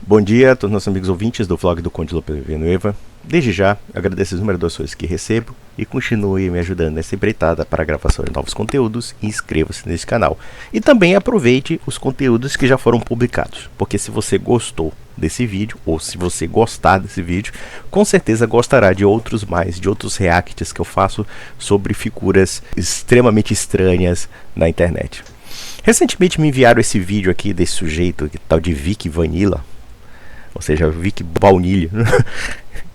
Bom dia a todos os nossos amigos ouvintes do vlog do Conde Lope Villanueva. Desde já, agradeço as inúmeras doações que recebo e continue me ajudando nessa empreitada para a gravação de novos conteúdos e inscreva-se nesse canal. E também aproveite os conteúdos que já foram publicados, porque se você gostou desse vídeo, ou se você gostar desse vídeo, com certeza gostará de outros mais, de outros reacts que eu faço sobre figuras extremamente estranhas na internet. Recentemente me enviaram esse vídeo aqui desse sujeito, tal de Vic Vanilla, ou seja, Vic Baunilha,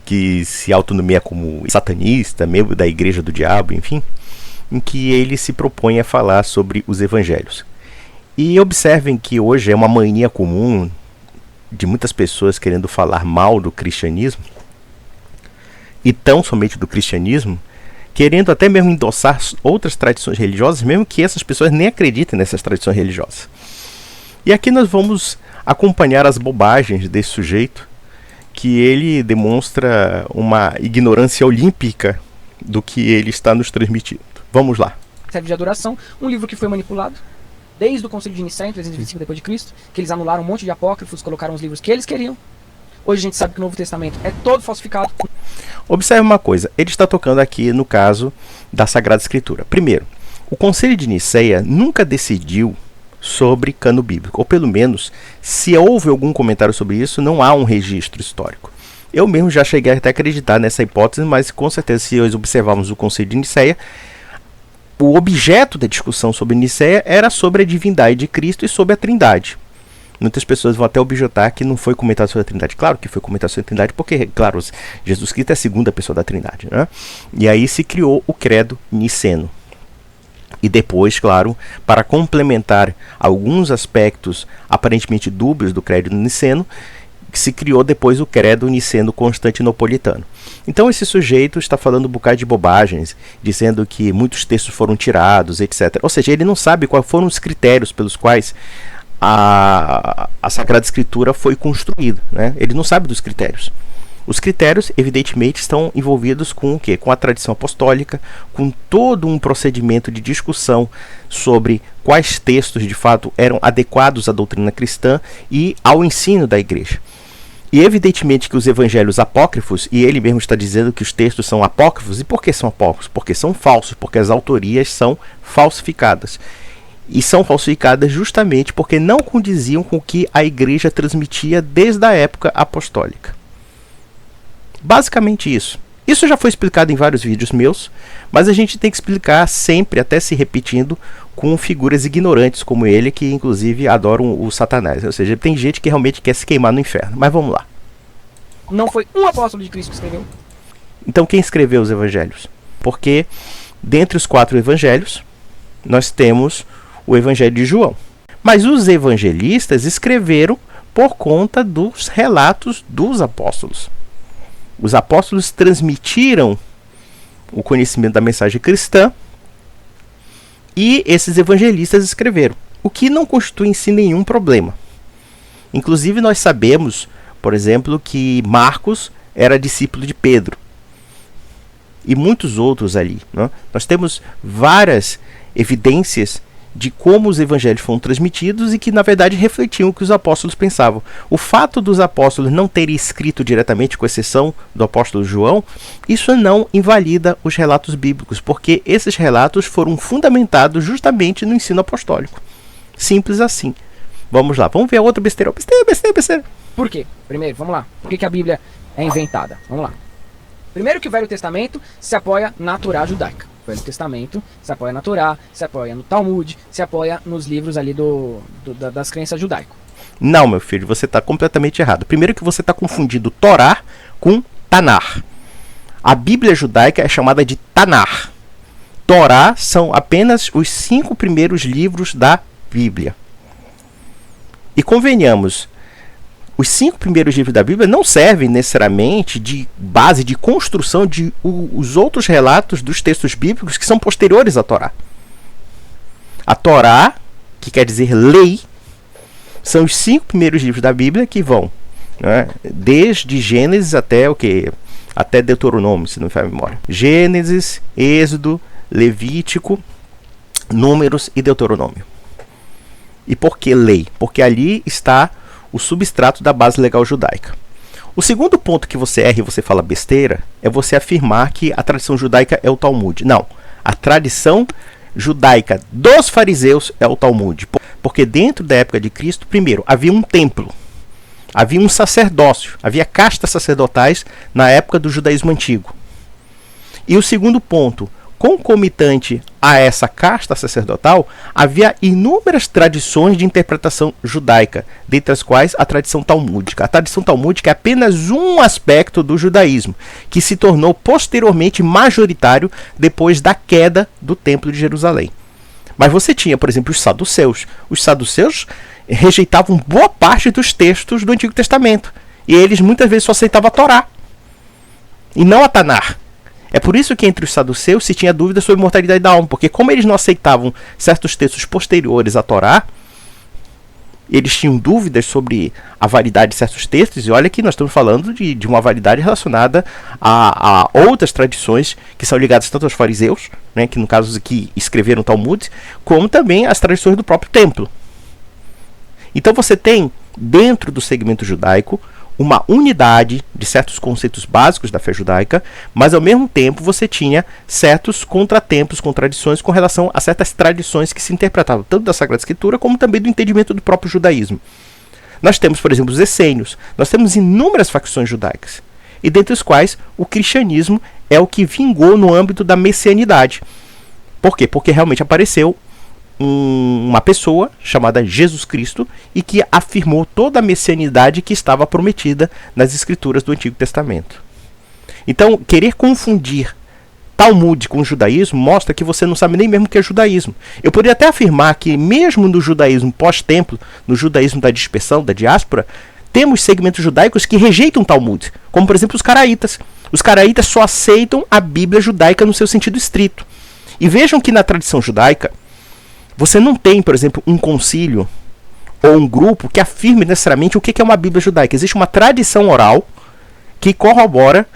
que se autonomia como satanista, membro da Igreja do Diabo, enfim, em que ele se propõe a falar sobre os evangelhos. E observem que hoje é uma mania comum de muitas pessoas querendo falar mal do cristianismo, e tão somente do cristianismo, querendo até mesmo endossar outras tradições religiosas, mesmo que essas pessoas nem acreditem nessas tradições religiosas. E aqui nós vamos acompanhar as bobagens desse sujeito, que ele demonstra uma ignorância olímpica do que ele está nos transmitindo. Vamos lá. Serve de adoração, um livro que foi manipulado desde o Concílio de Nicéia, em 325 d.C., que eles anularam um monte de apócrifos, colocaram os livros que eles queriam. Hoje a gente sabe que o Novo Testamento é todo falsificado. Observe uma coisa, ele está tocando aqui no caso da Sagrada Escritura. Primeiro, o Concílio de Nicéia nunca decidiu sobre cano bíblico, ou pelo menos, se houve algum comentário sobre isso, não há um registro histórico. Eu mesmo já cheguei até a acreditar nessa hipótese, mas com certeza, se nós observarmos o Concílio de Nicéia, o objeto da discussão sobre Nicéia era sobre a divindade de Cristo e sobre a Trindade. Muitas pessoas vão até objetar que não foi comentado sobre a Trindade. Claro que foi comentado sobre a Trindade, porque, claro, Jesus Cristo é a segunda pessoa da Trindade, né? E aí se criou o credo niceno. E depois, claro, para complementar alguns aspectos aparentemente dúbios do credo niceno, se criou depois o credo niceno constantinopolitano. Então esse sujeito está falando um bocado de bobagens, dizendo que muitos textos foram tirados, etc. Ou seja, ele não sabe quais foram os critérios pelos quais a Sagrada Escritura foi construída, né? Ele não sabe dos critérios. Os critérios, evidentemente, estão envolvidos com o quê? Com a tradição apostólica, com todo um procedimento de discussão sobre quais textos, de fato, eram adequados à doutrina cristã e ao ensino da igreja. E evidentemente que os evangelhos apócrifos, e ele mesmo está dizendo que os textos são apócrifos, e por que são apócrifos? Porque são falsos, porque as autorias são falsificadas. E são falsificadas justamente porque não condiziam com o que a igreja transmitia desde a época apostólica. Basicamente isso. Isso já foi explicado em vários vídeos meus, mas a gente tem que explicar sempre, até se repetindo, com figuras ignorantes como ele, que inclusive adoram o Satanás. Ou seja, tem gente que realmente quer se queimar no inferno. Mas vamos lá. Não foi um apóstolo de Cristo que escreveu. Então quem escreveu os evangelhos? Porque dentre os 4 evangelhos, nós temos o evangelho de João. Mas os evangelistas escreveram por conta dos relatos dos apóstolos. Os apóstolos transmitiram o conhecimento da mensagem cristã e esses evangelistas escreveram, o que não constitui em si nenhum problema. Inclusive nós sabemos, por exemplo, que Marcos era discípulo de Pedro e muitos outros ali, né? Nós temos várias evidências de como os evangelhos foram transmitidos e que na verdade refletiam o que os apóstolos pensavam. O fato dos apóstolos não terem escrito diretamente, com exceção do apóstolo João, isso não invalida os relatos bíblicos, porque esses relatos foram fundamentados justamente no ensino apostólico. Simples assim. Vamos lá, vamos ver a outra besteira. Besteira. Por quê? Primeiro, vamos lá. Por que a Bíblia é inventada? Vamos lá. Primeiro que o Velho Testamento se apoia na Torá judaica. O Velho Testamento se apoia na Torá, se apoia no Talmud, se apoia nos livros ali das crenças judaicas. Não, meu filho, você está completamente errado. Primeiro que você está confundindo Torá com Tanar. A Bíblia judaica é chamada de Tanar. Torá são apenas os 5 primeiros livros da Bíblia. E convenhamos, os 5 primeiros livros da Bíblia não servem necessariamente de base de construção de os outros relatos dos textos bíblicos que são posteriores à Torá. A Torá, que quer dizer lei, são os 5 primeiros livros da Bíblia que vão, né, desde Gênesis até o quê? Até Deuteronômio, se não me falha a memória. Gênesis, Êxodo, Levítico, Números e Deuteronômio. E por que lei? Porque ali está o substrato da base legal judaica. O segundo ponto que você erra e você fala besteira é você afirmar que a tradição judaica é o Talmud. Não, a tradição judaica dos fariseus é o Talmud. Porque dentro da época de Cristo, primeiro, havia um templo, havia um sacerdócio, havia castas sacerdotais na época do judaísmo antigo. E o segundo ponto, concomitante a essa casta sacerdotal, havia inúmeras tradições de interpretação judaica, dentre as quais a tradição talmúdica. A tradição talmúdica é apenas um aspecto do judaísmo, que se tornou posteriormente majoritário depois da queda do Templo de Jerusalém. Mas você tinha, por exemplo, os saduceus. Os saduceus rejeitavam boa parte dos textos do Antigo Testamento. E eles muitas vezes só aceitavam a Torá, e não a Tanar. É por isso que entre os saduceus se tinha dúvida sobre a mortalidade da alma, porque como eles não aceitavam certos textos posteriores à Torá, eles tinham dúvidas sobre a validade de certos textos, e olha que nós estamos falando de uma validade relacionada a outras tradições que são ligadas tanto aos fariseus, né, que no caso aqui escreveram o Talmud, como também as tradições do próprio templo. Então você tem, dentro do segmento judaico, uma unidade de certos conceitos básicos da fé judaica, mas ao mesmo tempo você tinha certos contratempos, contradições com relação a certas tradições que se interpretavam tanto da Sagrada Escritura como também do entendimento do próprio judaísmo. Nós temos, por exemplo, os essênios, nós temos inúmeras facções judaicas, e dentre os quais o cristianismo é o que vingou no âmbito da messianidade. Por quê? Porque realmente apareceu uma pessoa chamada Jesus Cristo e que afirmou toda a messianidade que estava prometida nas escrituras do Antigo Testamento. Então, querer confundir Talmud com o judaísmo mostra que você não sabe nem mesmo o que é judaísmo. Eu poderia até afirmar que mesmo no judaísmo pós-templo, no judaísmo da dispersão, da diáspora, temos segmentos judaicos que rejeitam Talmud, como por exemplo os caraítas. Os caraítas só aceitam a Bíblia judaica no seu sentido estrito. E vejam que na tradição judaica, você não tem, por exemplo, um concílio ou um grupo que afirme necessariamente o que é uma Bíblia judaica. Existe uma tradição oral que corrobora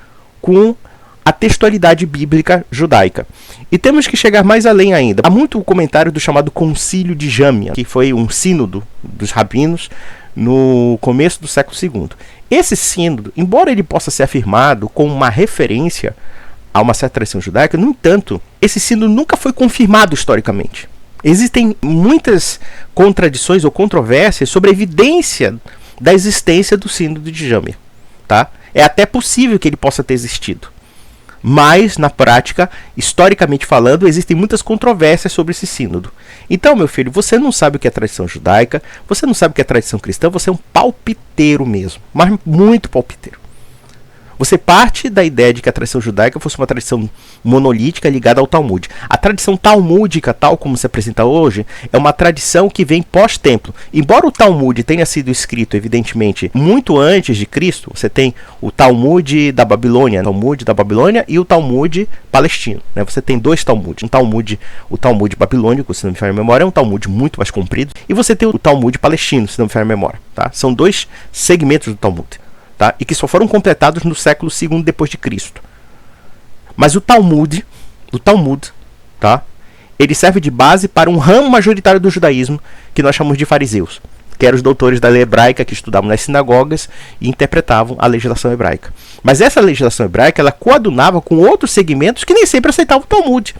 com a textualidade bíblica judaica. E temos que chegar mais além ainda. Há muito comentário do chamado Concílio de Jâmia, que foi um sínodo dos rabinos no começo do século II. Esse sínodo, embora ele possa ser afirmado como uma referência a uma certa tradição judaica, no entanto, esse sínodo nunca foi confirmado historicamente. Existem muitas contradições ou controvérsias sobre a evidência da existência do sínodo de Jâmia. Tá? É até possível que ele possa ter existido. Mas, na prática, historicamente falando, existem muitas controvérsias sobre esse sínodo. Então, meu filho, você não sabe o que é tradição judaica, você não sabe o que é tradição cristã, você é um palpiteiro mesmo, mas muito palpiteiro. Você parte da ideia de que a tradição judaica fosse uma tradição monolítica ligada ao Talmud. A tradição talmúdica, tal como se apresenta hoje, é uma tradição que vem pós-templo. Embora o Talmud tenha sido escrito, evidentemente, muito antes de Cristo, você tem o Talmud da Babilônia, e o Talmud palestino. Né? Você tem dois Talmuds. O Talmud babilônico, se não me falha a memória, é um Talmud muito mais comprido, e você tem o Talmud palestino, se não me falha a memória. Tá? São dois segmentos do Talmud. Tá? E que só foram completados no século II depois de Cristo. Mas o Talmud, tá? Ele serve de base para um ramo majoritário do judaísmo que nós chamamos de fariseus, que eram os doutores da lei hebraica que estudavam nas sinagogas e interpretavam a legislação hebraica. Mas essa legislação hebraica, ela coadunava com outros segmentos que nem sempre aceitavam o Talmud.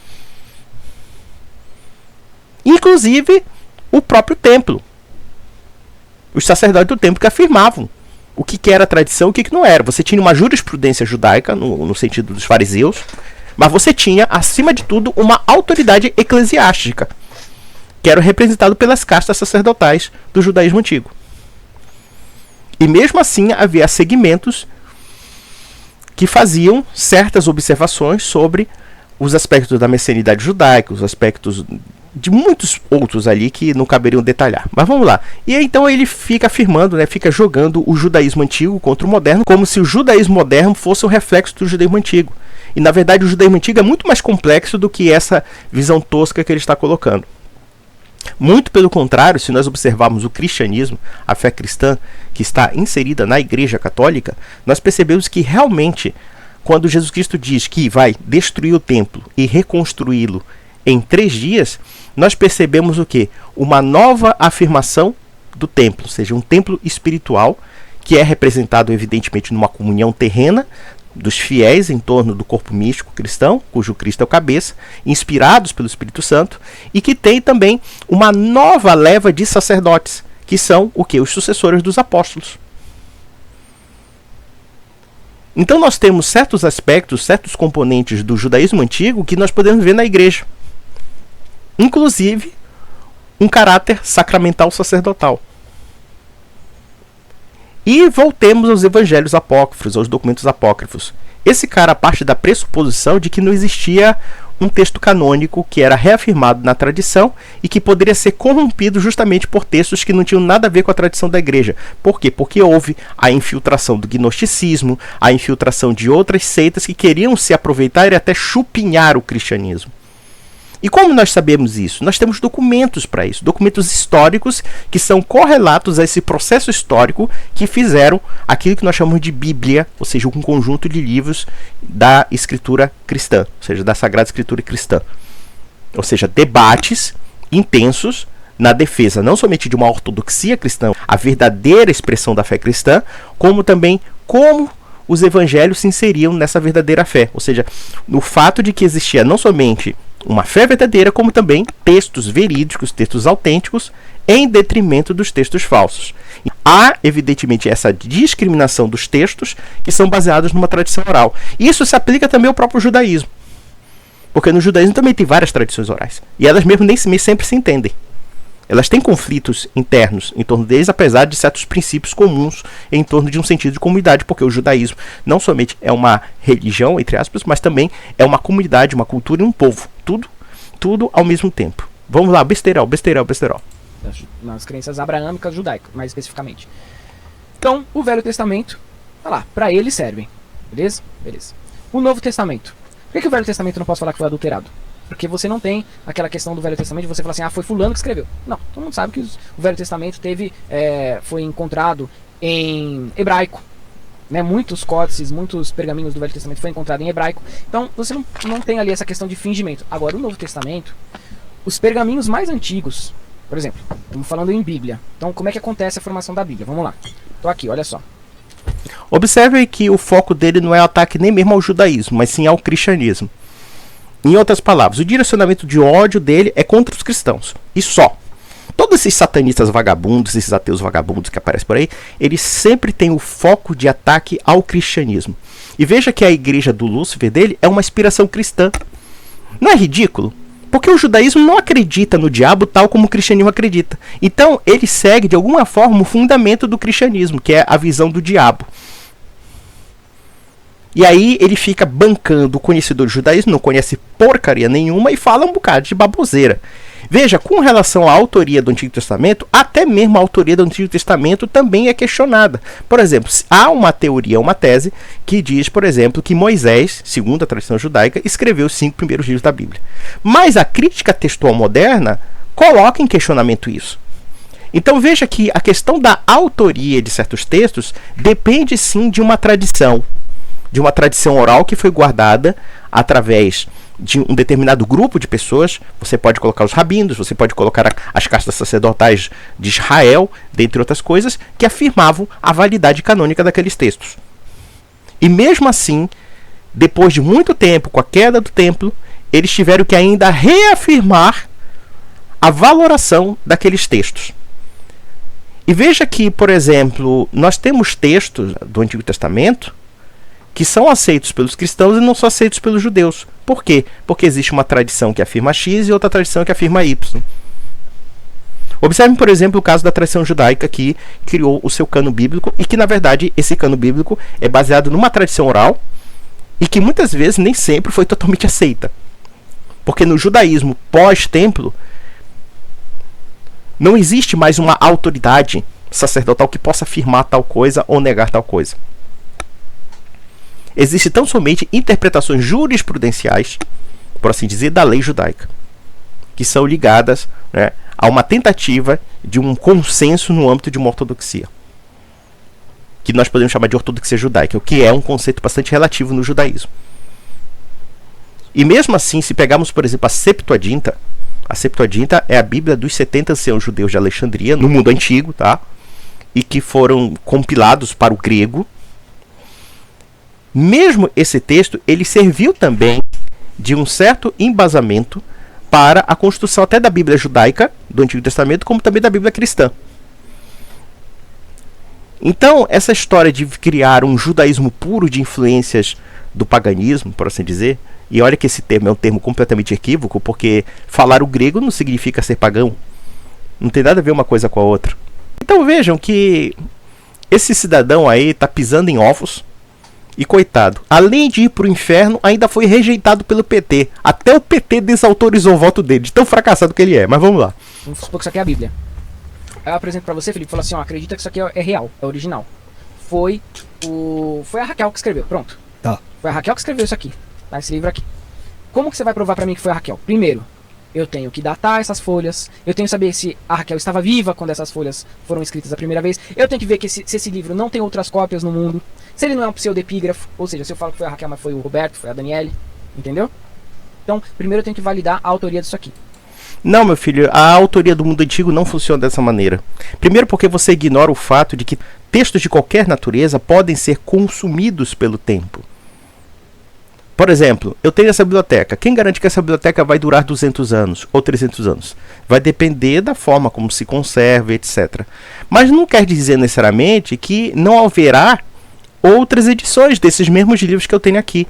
Inclusive o próprio templo. Os sacerdotes do templo que afirmavam o que era tradição e o que não era. Você tinha uma jurisprudência judaica, no sentido dos fariseus, mas você tinha, acima de tudo, uma autoridade eclesiástica, que era representado pelas castas sacerdotais do judaísmo antigo. E mesmo assim havia segmentos que faziam certas observações sobre os aspectos da messianidade judaica, os aspectos de muitos outros ali que não caberiam detalhar. Mas vamos lá. E aí, então ele fica afirmando, né, fica jogando o judaísmo antigo contra o moderno, como se o judaísmo moderno fosse um reflexo do judaísmo antigo. E na verdade o judaísmo antigo é muito mais complexo do que essa visão tosca que ele está colocando. Muito pelo contrário, se nós observarmos o cristianismo, a fé cristã que está inserida na Igreja Católica, nós percebemos que realmente, quando Jesus Cristo diz que vai destruir o templo e reconstruí-lo em 3 dias, nós percebemos o quê? Uma nova afirmação do templo, ou seja, um templo espiritual, que é representado evidentemente numa comunhão terrena dos fiéis em torno do corpo místico cristão, cujo Cristo é o cabeça, inspirados pelo Espírito Santo, e que tem também uma nova leva de sacerdotes, que são o que? Os sucessores dos apóstolos. Então nós temos certos aspectos, certos componentes do judaísmo antigo que nós podemos ver na igreja. Inclusive, um caráter sacramental sacerdotal. E voltemos aos evangelhos apócrifos, aos documentos apócrifos. Esse cara parte da pressuposição de que não existia um texto canônico que era reafirmado na tradição e que poderia ser corrompido justamente por textos que não tinham nada a ver com a tradição da igreja. Por quê? Porque houve a infiltração do gnosticismo, a infiltração de outras seitas que queriam se aproveitar e até chupinhar o cristianismo. E como nós sabemos isso? Nós temos documentos para isso, documentos históricos que são correlatos a esse processo histórico que fizeram aquilo que nós chamamos de Bíblia, ou seja, um conjunto de livros da escritura cristã, ou seja, da Sagrada Escritura cristã. Ou seja, debates intensos na defesa não somente de uma ortodoxia cristã, a verdadeira expressão da fé cristã, como também como os evangelhos se inseriam nessa verdadeira fé, ou seja, no fato de que existia não somente uma fé verdadeira, como também textos verídicos, textos autênticos, em detrimento dos textos falsos. Há, evidentemente, essa discriminação dos textos que são baseados numa tradição oral. Isso se aplica também ao próprio judaísmo. Porque no judaísmo também tem várias tradições orais. E elas mesmo nem sempre se entendem. Elas têm conflitos internos em torno deles, apesar de certos princípios comuns em torno de um sentido de comunidade, porque o judaísmo não somente é uma religião, entre aspas, mas também é uma comunidade, uma cultura e um povo. Tudo ao mesmo tempo. Vamos lá, besterol. Nas crenças abraâmicas judaicas, mais especificamente. Então, o Velho Testamento, tá lá, para ele servem. Beleza? Beleza. O Novo Testamento. Por que o Velho Testamento eu não posso falar que foi adulterado? Porque você não tem aquela questão do Velho Testamento de você falar assim, foi fulano que escreveu. Não, todo mundo sabe que o Velho Testamento foi encontrado em hebraico. Né? Muitos códices, muitos pergaminhos do Velho Testamento foi encontrado em hebraico. Então você não tem ali essa questão de fingimento. Agora, o Novo Testamento, os pergaminhos mais antigos, por exemplo, estamos falando em Bíblia. Então como é que acontece a formação da Bíblia? Vamos lá. Estou aqui, olha só. Observe que o foco dele não é ataque nem mesmo ao judaísmo, mas sim ao cristianismo. Em outras palavras, o direcionamento de ódio dele é contra os cristãos. E só. Todos esses satanistas vagabundos, esses ateus vagabundos que aparecem por aí, eles sempre têm o foco de ataque ao cristianismo. E veja que a igreja do Lúcifer dele é uma inspiração cristã. Não é ridículo? Porque o judaísmo não acredita no diabo tal como o cristianismo acredita. Então ele segue de alguma forma o fundamento do cristianismo, que é a visão do diabo. E aí ele fica bancando o conhecedor do judaísmo, não conhece porcaria nenhuma e fala um bocado de baboseira. Veja, com relação à autoria do Antigo Testamento, até mesmo a autoria do Antigo Testamento também é questionada. Por exemplo, há uma teoria, uma tese, que diz, por exemplo, que Moisés, segundo a tradição judaica, escreveu os 5 primeiros livros da Bíblia. Mas a crítica textual moderna coloca em questionamento isso. Então veja que a questão da autoria de certos textos depende sim de uma tradição oral que foi guardada através de um determinado grupo de pessoas. Você pode colocar os rabinos, você pode colocar as castas sacerdotais de Israel, dentre outras coisas, que afirmavam a validade canônica daqueles textos. E mesmo assim, depois de muito tempo, com a queda do templo, eles tiveram que ainda reafirmar a valoração daqueles textos. E veja que, por exemplo, nós temos textos do Antigo Testamento que são aceitos pelos cristãos e não são aceitos pelos judeus. Por quê? Porque existe uma tradição que afirma X e outra tradição que afirma Y. Observe, por exemplo, o caso da tradição judaica que criou o seu cano bíblico e que, na verdade, esse cano bíblico é baseado numa tradição oral e que muitas vezes nem sempre foi totalmente aceita. Porque no judaísmo pós-templo não existe mais uma autoridade sacerdotal que possa afirmar tal coisa ou negar tal coisa. Existem tão somente interpretações jurisprudenciais, por assim dizer, da lei judaica, que são ligadas, né, a uma tentativa de um consenso no âmbito de uma ortodoxia, que nós podemos chamar de ortodoxia judaica, o que é um conceito bastante relativo no judaísmo. E mesmo assim, se pegarmos, por exemplo, a Septuaginta, A Septuaginta é a Bíblia dos 70 anciãos judeus de Alexandria, no mundo antigo, tá? E que foram compilados para o grego. Mesmo esse texto, ele serviu também de um certo embasamento para a construção até da Bíblia judaica do Antigo Testamento, como também da Bíblia cristã. Então, essa história de criar um judaísmo puro de influências do paganismo, por assim dizer, e olha que esse termo é um termo completamente equívoco, porque falar o grego não significa ser pagão. Não tem nada a ver uma coisa com a outra. Então vejam que esse cidadão aí está pisando em ovos. E coitado, além de ir para o inferno, ainda foi rejeitado pelo PT. Até o PT desautorizou o voto dele, de tão fracassado que ele é. Mas vamos lá. Vamos supor que isso aqui é a Bíblia. Aí eu apresento para você, Felipe, fala assim, ó, acredita que isso aqui é real, é original. Foi a Raquel que escreveu, pronto. Tá. Foi a Raquel que escreveu isso aqui, tá? Esse livro aqui. Como que você vai provar para mim que foi a Raquel? Primeiro, eu tenho que datar essas folhas, eu tenho que saber se a Raquel estava viva quando essas folhas foram escritas a primeira vez, eu tenho que ver que se esse livro não tem outras cópias no mundo, se ele não é um pseudepígrafo, ou seja, se eu falo que foi a Raquel, mas foi o Roberto, foi a Daniele, entendeu? Então, primeiro eu tenho que validar a autoria disso aqui. Não, meu filho, a autoria do mundo antigo não funciona dessa maneira. Primeiro porque você ignora o fato de que textos de qualquer natureza podem ser consumidos pelo tempo. Por exemplo, eu tenho essa biblioteca. Quem garante que essa biblioteca vai durar 200 anos ou 300 anos? Vai depender da forma como se conserva, etc. Mas não quer dizer necessariamente que não haverá outras edições desses mesmos livros que eu tenho aqui.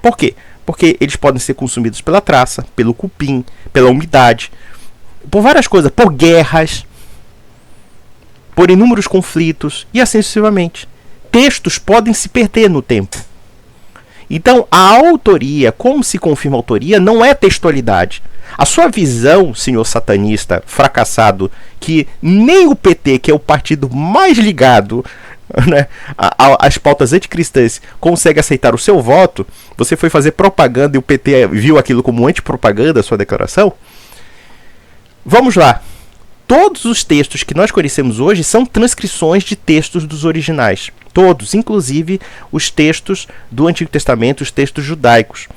Por quê? Porque eles podem ser consumidos pela traça, pelo cupim, pela umidade, por várias coisas, por guerras, por inúmeros conflitos e assim sucessivamente. Textos podem se perder no tempo. Então, a autoria, como se confirma a autoria, não é textualidade. A sua visão, senhor satanista fracassado, que nem o PT, que é o partido mais ligado, né, às pautas anticristãs, consegue aceitar o seu voto, você foi fazer propaganda e o PT viu aquilo como antipropaganda, a sua declaração? Vamos lá. Todos os textos que nós conhecemos hoje são transcrições de textos dos originais. Todos, inclusive os textos do Antigo Testamento, os textos judaicos.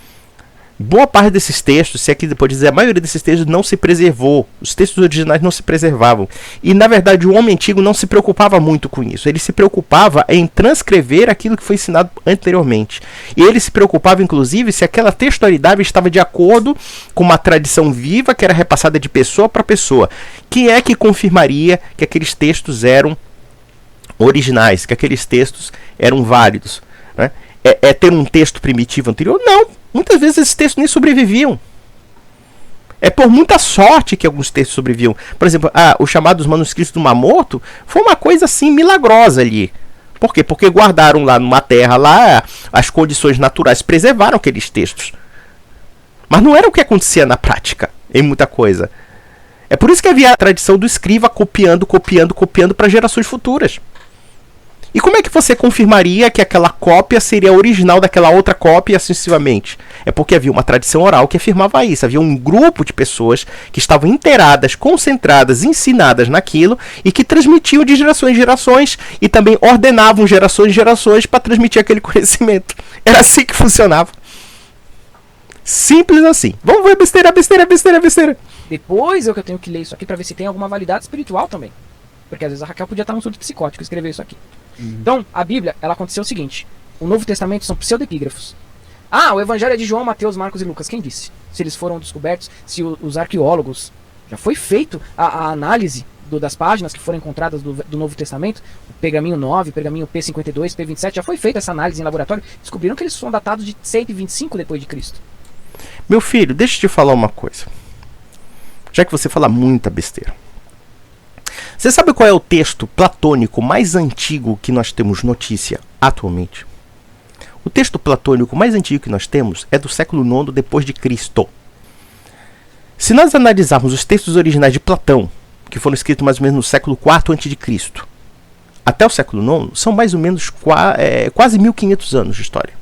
Boa parte desses textos, se aqui pode dizer, a maioria desses textos não se preservou. Os textos originais não se preservavam. E, na verdade, o homem antigo não se preocupava muito com isso. Ele se preocupava em transcrever aquilo que foi ensinado anteriormente. E ele se preocupava, inclusive, se aquela textualidade estava de acordo com uma tradição viva que era repassada de pessoa para pessoa. Quem é que confirmaria que aqueles textos eram originais, que aqueles textos eram válidos? Né? É ter um texto primitivo anterior? Não. Muitas vezes esses textos nem sobreviviam. É por muita sorte que alguns textos sobreviviam. Por exemplo, os chamados manuscritos do Mar Morto foi uma coisa assim milagrosa ali. Por quê? Porque guardaram lá numa terra, lá as condições naturais preservaram aqueles textos. Mas não era o que acontecia na prática, em muita coisa. É por isso que havia a tradição do escriba copiando para gerações futuras. E como é que você confirmaria que aquela cópia seria original daquela outra cópia e assim sucessivamente? É porque havia uma tradição oral que afirmava isso. Havia um grupo de pessoas que estavam inteiradas, concentradas, ensinadas naquilo e que transmitiam de gerações em gerações e também ordenavam gerações em gerações para transmitir aquele conhecimento. Era assim que funcionava. Simples assim. Vamos ver besteira. Depois eu tenho que ler isso aqui para ver se tem alguma validade espiritual também. Porque às vezes a Raquel podia estar num surto psicótico e escrever isso aqui. Então, a Bíblia, ela aconteceu o seguinte. O Novo Testamento são pseudepígrafos. O Evangelho é de João, Mateus, Marcos e Lucas. Quem disse? Se eles foram descobertos, se os arqueólogos... Já foi feito a análise das páginas que foram encontradas do Novo Testamento. O pergaminho 9, pergaminho P52, P27. Já foi feita essa análise em laboratório. Descobriram que eles são datados de 125 depois de Cristo. Meu filho, deixa eu te falar uma coisa. Já que você fala muita besteira. Você sabe qual é o texto platônico mais antigo que nós temos notícia atualmente? O texto platônico mais antigo que nós temos é do século IX depois de Cristo. Se nós analisarmos os textos originais de Platão, que foram escritos mais ou menos no século IV a.C., até o século IX, são mais ou menos quase 1500 anos de história.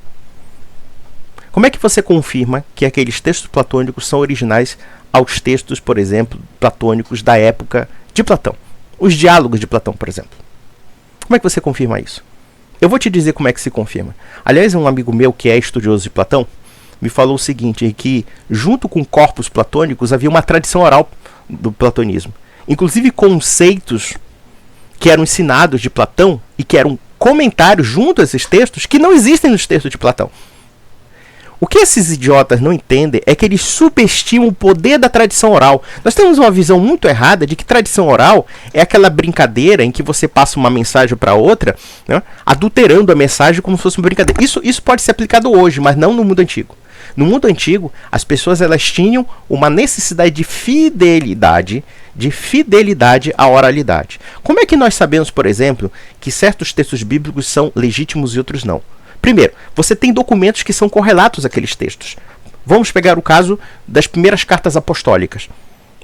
Como é que você confirma que aqueles textos platônicos são originais aos textos, por exemplo, platônicos da época de Platão? Os diálogos de Platão, por exemplo. Como é que você confirma isso? Eu vou te dizer como é que se confirma. Aliás, um amigo meu que é estudioso de Platão me falou o seguinte, que junto com corpos platônicos havia uma tradição oral do platonismo. Inclusive conceitos que eram ensinados de Platão e que eram comentários junto a esses textos que não existem nos textos de Platão. O que esses idiotas não entendem é que eles subestimam o poder da tradição oral. Nós temos uma visão muito errada de que tradição oral é aquela brincadeira em que você passa uma mensagem para outra, né, adulterando a mensagem como se fosse uma brincadeira. Isso pode ser aplicado hoje, mas não no mundo antigo. No mundo antigo, as pessoas elas tinham uma necessidade de fidelidade à oralidade. Como é que nós sabemos, por exemplo, que certos textos bíblicos são legítimos e outros não? Primeiro, você tem documentos que são correlatos àqueles textos. Vamos pegar o caso das primeiras cartas apostólicas.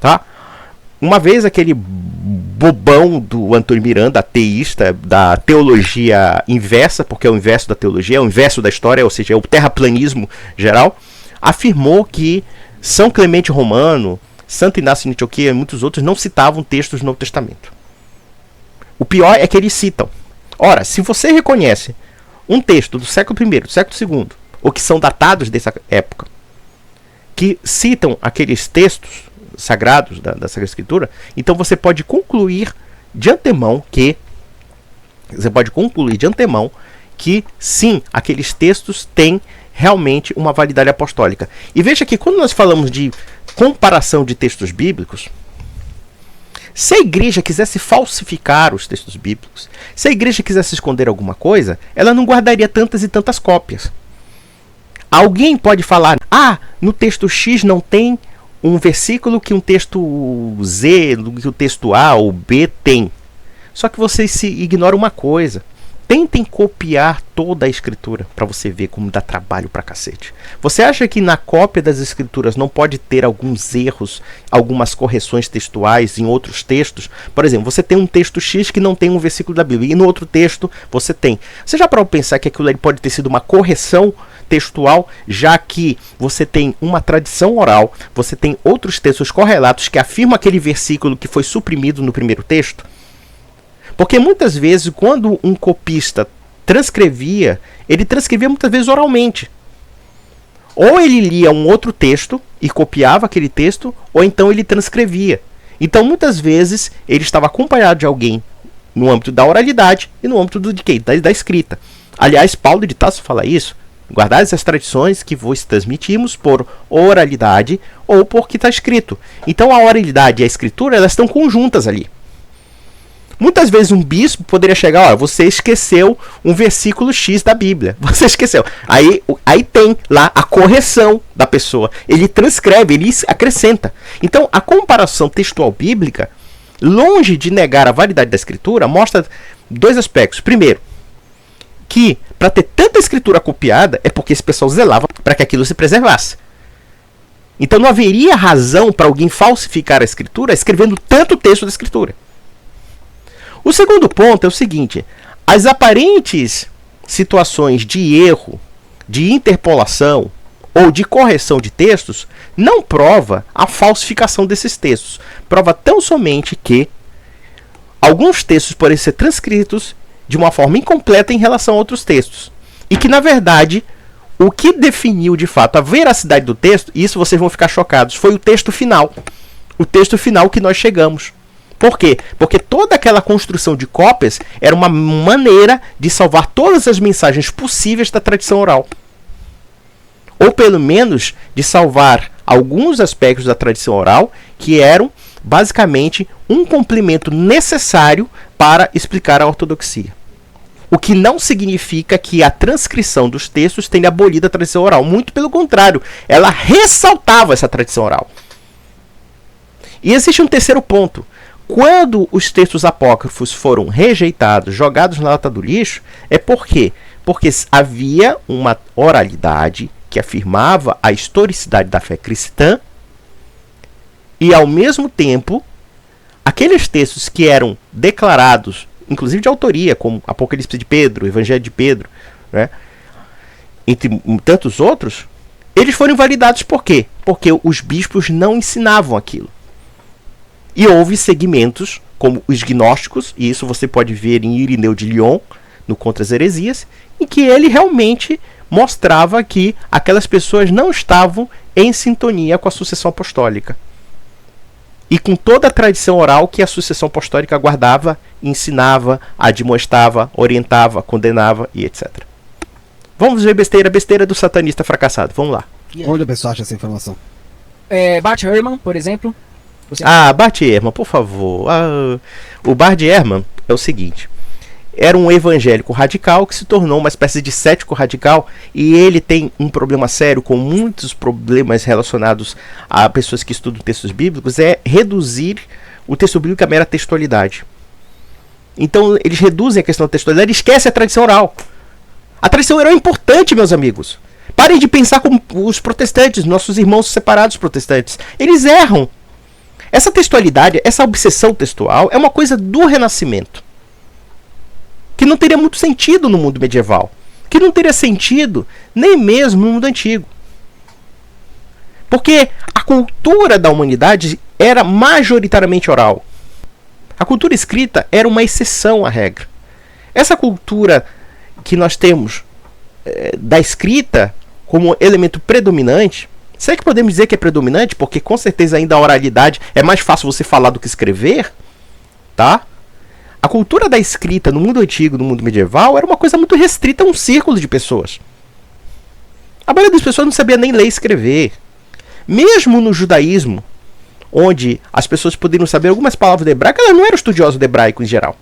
Tá? Uma vez aquele bobão do Antônio Miranda, ateísta, da teologia inversa, porque é o inverso da teologia, é o inverso da história, ou seja, é o terraplanismo geral, afirmou que São Clemente Romano, Santo Inácio de Antioquia e muitos outros não citavam textos do Novo Testamento. O pior é que eles citam. Ora, se você reconhece um texto do século I, do século II, ou que são datados dessa época, que citam aqueles textos sagrados da Sagrada Escritura, então você pode concluir de antemão que sim, aqueles textos têm realmente uma validade apostólica. E veja que quando nós falamos de comparação de textos bíblicos, se a igreja quisesse falsificar os textos bíblicos, se a igreja quisesse esconder alguma coisa, ela não guardaria tantas e tantas cópias. Alguém pode falar, no texto X não tem um versículo que um texto Z, que o texto A ou B tem. Só que vocês se ignoram uma coisa. Tentem copiar toda a escritura para você ver como dá trabalho pra cacete. Você acha que na cópia das escrituras não pode ter alguns erros, algumas correções textuais em outros textos? Por exemplo, você tem um texto X que não tem um versículo da Bíblia e no outro texto você tem. Você já parou para pensar que aquilo ali pode ter sido uma correção textual, já que você tem uma tradição oral, você tem outros textos correlatos que afirmam aquele versículo que foi suprimido no primeiro texto? Porque muitas vezes, quando um copista transcrevia, ele transcrevia muitas vezes oralmente. Ou ele lia um outro texto e copiava aquele texto, ou então ele transcrevia. Então, muitas vezes, ele estava acompanhado de alguém no âmbito da oralidade e no âmbito do, de quê? Da escrita. Aliás, Paulo de Tarso fala isso. Guardar essas tradições que vos transmitimos por oralidade ou porque está escrito. Então, a oralidade e a escritura, elas estão conjuntas ali. Muitas vezes um bispo poderia chegar, você esqueceu um versículo X da Bíblia. Você esqueceu. Aí tem lá a correção da pessoa. Ele transcreve, ele acrescenta. Então, a comparação textual bíblica, longe de negar a validade da escritura, mostra dois aspectos. Primeiro, que para ter tanta escritura copiada, é porque esse pessoal zelava para que aquilo se preservasse. Então não haveria razão para alguém falsificar a escritura escrevendo tanto texto da escritura. O segundo ponto é o seguinte: as aparentes situações de erro, de interpolação ou de correção de textos não prova a falsificação desses textos. Prova tão somente que alguns textos podem ser transcritos de uma forma incompleta em relação a outros textos. E que, na verdade, o que definiu de fato a veracidade do texto, e isso vocês vão ficar chocados, foi o texto final. O texto final que nós chegamos. Por quê? Porque toda aquela construção de cópias era uma maneira de salvar todas as mensagens possíveis da tradição oral. Ou pelo menos de salvar alguns aspectos da tradição oral que eram basicamente um complemento necessário para explicar a ortodoxia. O que não significa que a transcrição dos textos tenha abolido a tradição oral. Muito pelo contrário, ela ressaltava essa tradição oral. E existe um terceiro ponto. Quando os textos apócrifos foram rejeitados, jogados na lata do lixo, é por quê? Porque havia uma oralidade que afirmava a historicidade da fé cristã e, ao mesmo tempo, aqueles textos que eram declarados, inclusive de autoria, como Apocalipse de Pedro, Evangelho de Pedro, né, entre tantos outros, eles foram invalidados por quê? Porque os bispos não ensinavam aquilo. E houve segmentos, como os gnósticos, e isso você pode ver em Irineu de Lyon, no Contra as Heresias, em que ele realmente mostrava que aquelas pessoas não estavam em sintonia com a sucessão apostólica e com toda a tradição oral que a sucessão apostólica guardava, ensinava, admoestava, orientava, condenava e etc. Vamos ver besteira do satanista fracassado. Vamos lá. Onde a pessoa acha essa informação? Bart Ehrman, por exemplo. Bart Ehrman, por favor. O Bart Ehrman é o seguinte. Era um evangélico radical que se tornou uma espécie de cético radical, e ele tem um problema sério com muitos problemas relacionados a pessoas que estudam textos bíblicos, é reduzir o texto bíblico a mera textualidade. Então eles reduzem a questão da textualidade e esquecem a tradição oral. A tradição oral é importante, meus amigos. Parem de pensar como os protestantes, nossos irmãos separados protestantes. Eles erram. Essa textualidade, essa obsessão textual é uma coisa do Renascimento, que não teria muito sentido no mundo medieval, que não teria sentido nem mesmo no mundo antigo. Porque a cultura da humanidade era majoritariamente oral. A cultura escrita era uma exceção à regra. Essa cultura que nós temos da escrita como elemento predominante, será que podemos dizer que é predominante? Porque com certeza ainda a oralidade é mais fácil você falar do que escrever, tá? A cultura da escrita no mundo antigo, no mundo medieval, era uma coisa muito restrita a um círculo de pessoas. A maioria das pessoas não sabia nem ler e escrever. Mesmo no judaísmo, onde as pessoas poderiam saber algumas palavras de hebraico, elas não eram estudiosas de hebraico em geral.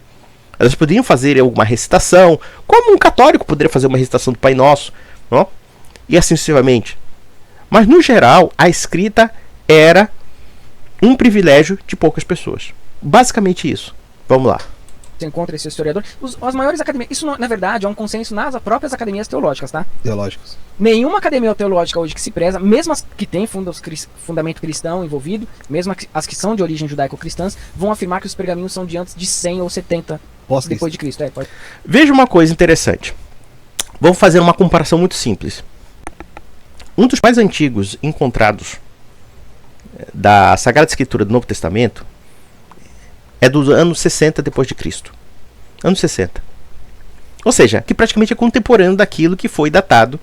Elas podiam fazer alguma recitação, como um católico poderia fazer uma recitação do Pai Nosso, não? E assim sucessivamente. Mas no geral, a escrita era um privilégio de poucas pessoas. Basicamente isso. Vamos lá. Você encontra esse historiador. As maiores academias. Isso, na verdade, é um consenso nas próprias academias teológicas, tá? Teológicos. Nenhuma academia teológica hoje que se preza, mesmo as que têm fundamento cristão envolvido, mesmo as que são de origem judaico-cristãs, vão afirmar que os pergaminhos são de antes de 100 ou 70 depois de Cristo. Pode. Veja uma coisa interessante. Vamos fazer uma comparação muito simples. Um dos mais antigos encontrados da Sagrada Escritura do Novo Testamento é dos anos 60 depois de Cristo. Anos 60. Ou seja, que praticamente é contemporâneo daquilo que foi datado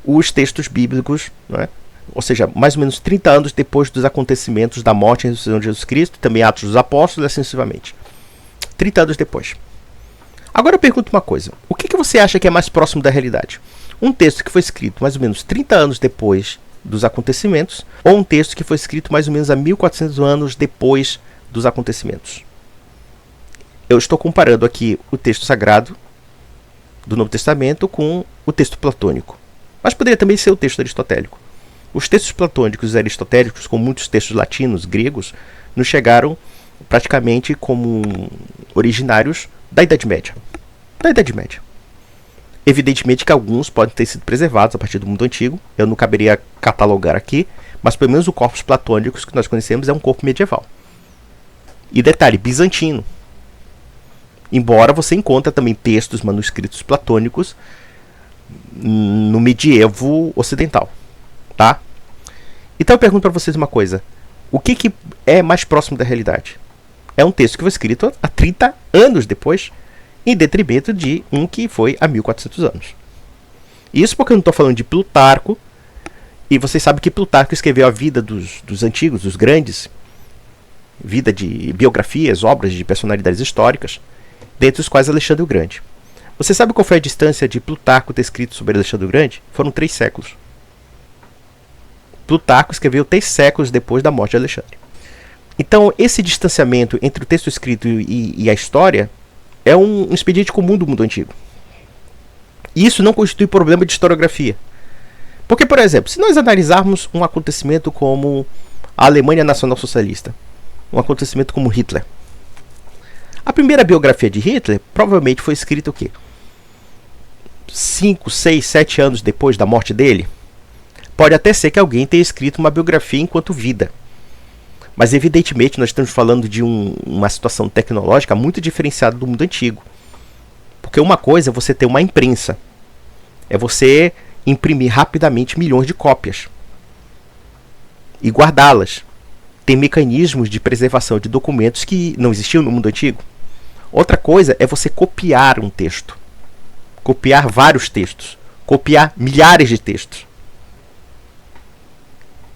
os textos bíblicos, não é? Ou seja, mais ou menos 30 anos depois dos acontecimentos da morte e ressurreição de Jesus Cristo, também Atos dos Apóstolos e assim sucessivamente. 30 anos depois. Agora eu pergunto uma coisa. O que você acha que é mais próximo da realidade? Um texto que foi escrito mais ou menos 30 anos depois dos acontecimentos, ou um texto que foi escrito mais ou menos a 1400 anos depois dos acontecimentos? Eu estou comparando aqui o texto sagrado do Novo Testamento com o texto platônico. Mas poderia também ser o texto aristotélico. Os textos platônicos e aristotélicos, como muitos textos latinos, gregos, nos chegaram praticamente como originários da Idade Média. Da Idade Média. Evidentemente que alguns podem ter sido preservados a partir do mundo antigo. Eu não caberia catalogar aqui, mas pelo menos o corpus platônicos que nós conhecemos é um corpo medieval. E detalhe, bizantino. Embora você encontre também textos manuscritos platônicos no medievo ocidental, tá? Então eu pergunto para vocês uma coisa. O que é mais próximo da realidade? É um texto que foi escrito há 30 anos depois, em detrimento de um que foi há 1400 anos. Isso porque eu não estou falando de Plutarco, e vocês sabem que Plutarco escreveu a vida dos antigos, dos grandes, vida de biografias, obras de personalidades históricas, dentre os quais Alexandre o Grande. Você sabe qual foi a distância de Plutarco ter escrito sobre Alexandre o Grande? Foram 3 séculos. Plutarco escreveu 3 séculos depois da morte de Alexandre. Então, esse distanciamento entre o texto escrito e a história é um expediente comum do mundo antigo. E isso não constitui problema de historiografia. Porque, por exemplo, se nós analisarmos um acontecimento como a Alemanha Nacional Socialista, um acontecimento como Hitler, a primeira biografia de Hitler provavelmente foi escrita o quê? 5, 6, 7 anos depois da morte dele? Pode até ser que alguém tenha escrito uma biografia enquanto vida. Mas evidentemente nós estamos falando de uma situação tecnológica muito diferenciada do mundo antigo. Porque uma coisa é você ter uma imprensa. É você imprimir rapidamente milhões de cópias. E guardá-las. Tem mecanismos de preservação de documentos que não existiam no mundo antigo. Outra coisa é você copiar um texto. Copiar vários textos. copiar milhares de textos.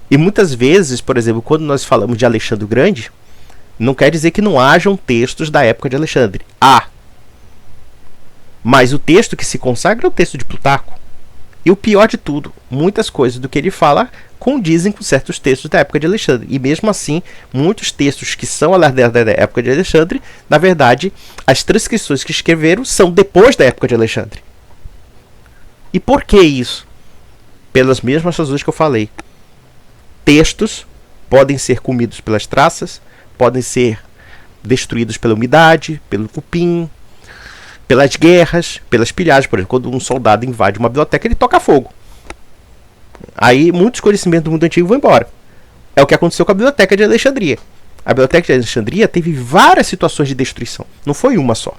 E muitas vezes, por exemplo, quando nós falamos de Alexandre o Grande, não quer dizer que não hajam textos da época de Alexandre. Há. Mas o texto que se consagra é o texto de Plutarco. E o pior de tudo, muitas coisas do que ele fala condizem com certos textos da época de Alexandre. E mesmo assim, muitos textos que são da época de Alexandre, na verdade, as transcrições que escreveram são depois da época de Alexandre. E por que isso? Pelas mesmas razões que eu falei. Textos podem ser comidos pelas traças, podem ser destruídos pela umidade, pelo cupim, pelas guerras, pelas pilhagens. Por exemplo, quando um soldado invade uma biblioteca, ele toca fogo. Aí muitos conhecimentos do mundo antigo vão embora. É o que aconteceu com a Biblioteca de Alexandria. A Biblioteca de Alexandria teve várias situações de destruição. Não foi uma só.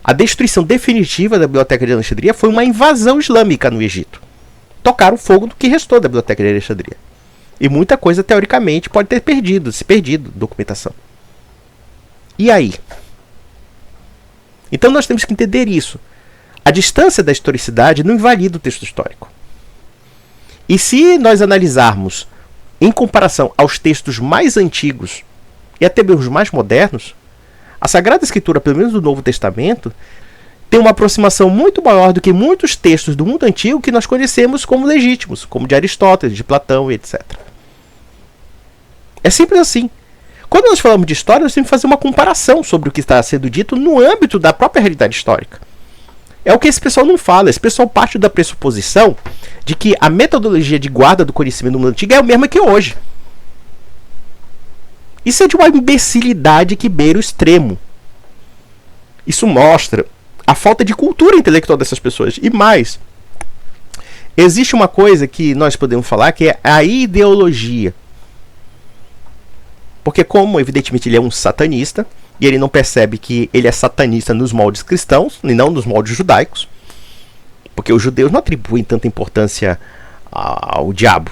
A destruição definitiva da Biblioteca de Alexandria foi uma invasão islâmica no Egito. Tocaram fogo do que restou da Biblioteca de Alexandria. E muita coisa, teoricamente, pode ter se perdido documentação. E aí? Então nós temos que entender isso. A distância da historicidade não invalida o texto histórico. E se nós analisarmos em comparação aos textos mais antigos e até mesmo os mais modernos, a Sagrada Escritura, pelo menos do Novo Testamento, tem uma aproximação muito maior do que muitos textos do mundo antigo que nós conhecemos como legítimos, como de Aristóteles, de Platão, etc. É simples assim. Quando nós falamos de história, nós temos que fazer uma comparação sobre o que está sendo dito no âmbito da própria realidade histórica. É o que esse pessoal não fala. Esse pessoal parte da pressuposição de que a metodologia de guarda do conhecimento do mundo antigo é a mesma que hoje. Isso é de uma imbecilidade que beira o extremo. Isso mostra a falta de cultura intelectual dessas pessoas. E mais, existe uma coisa que nós podemos falar que é a ideologia. Porque como, evidentemente, ele é um satanista, e ele não percebe que ele é satanista nos moldes cristãos, e não nos moldes judaicos, porque os judeus não atribuem tanta importância ao diabo.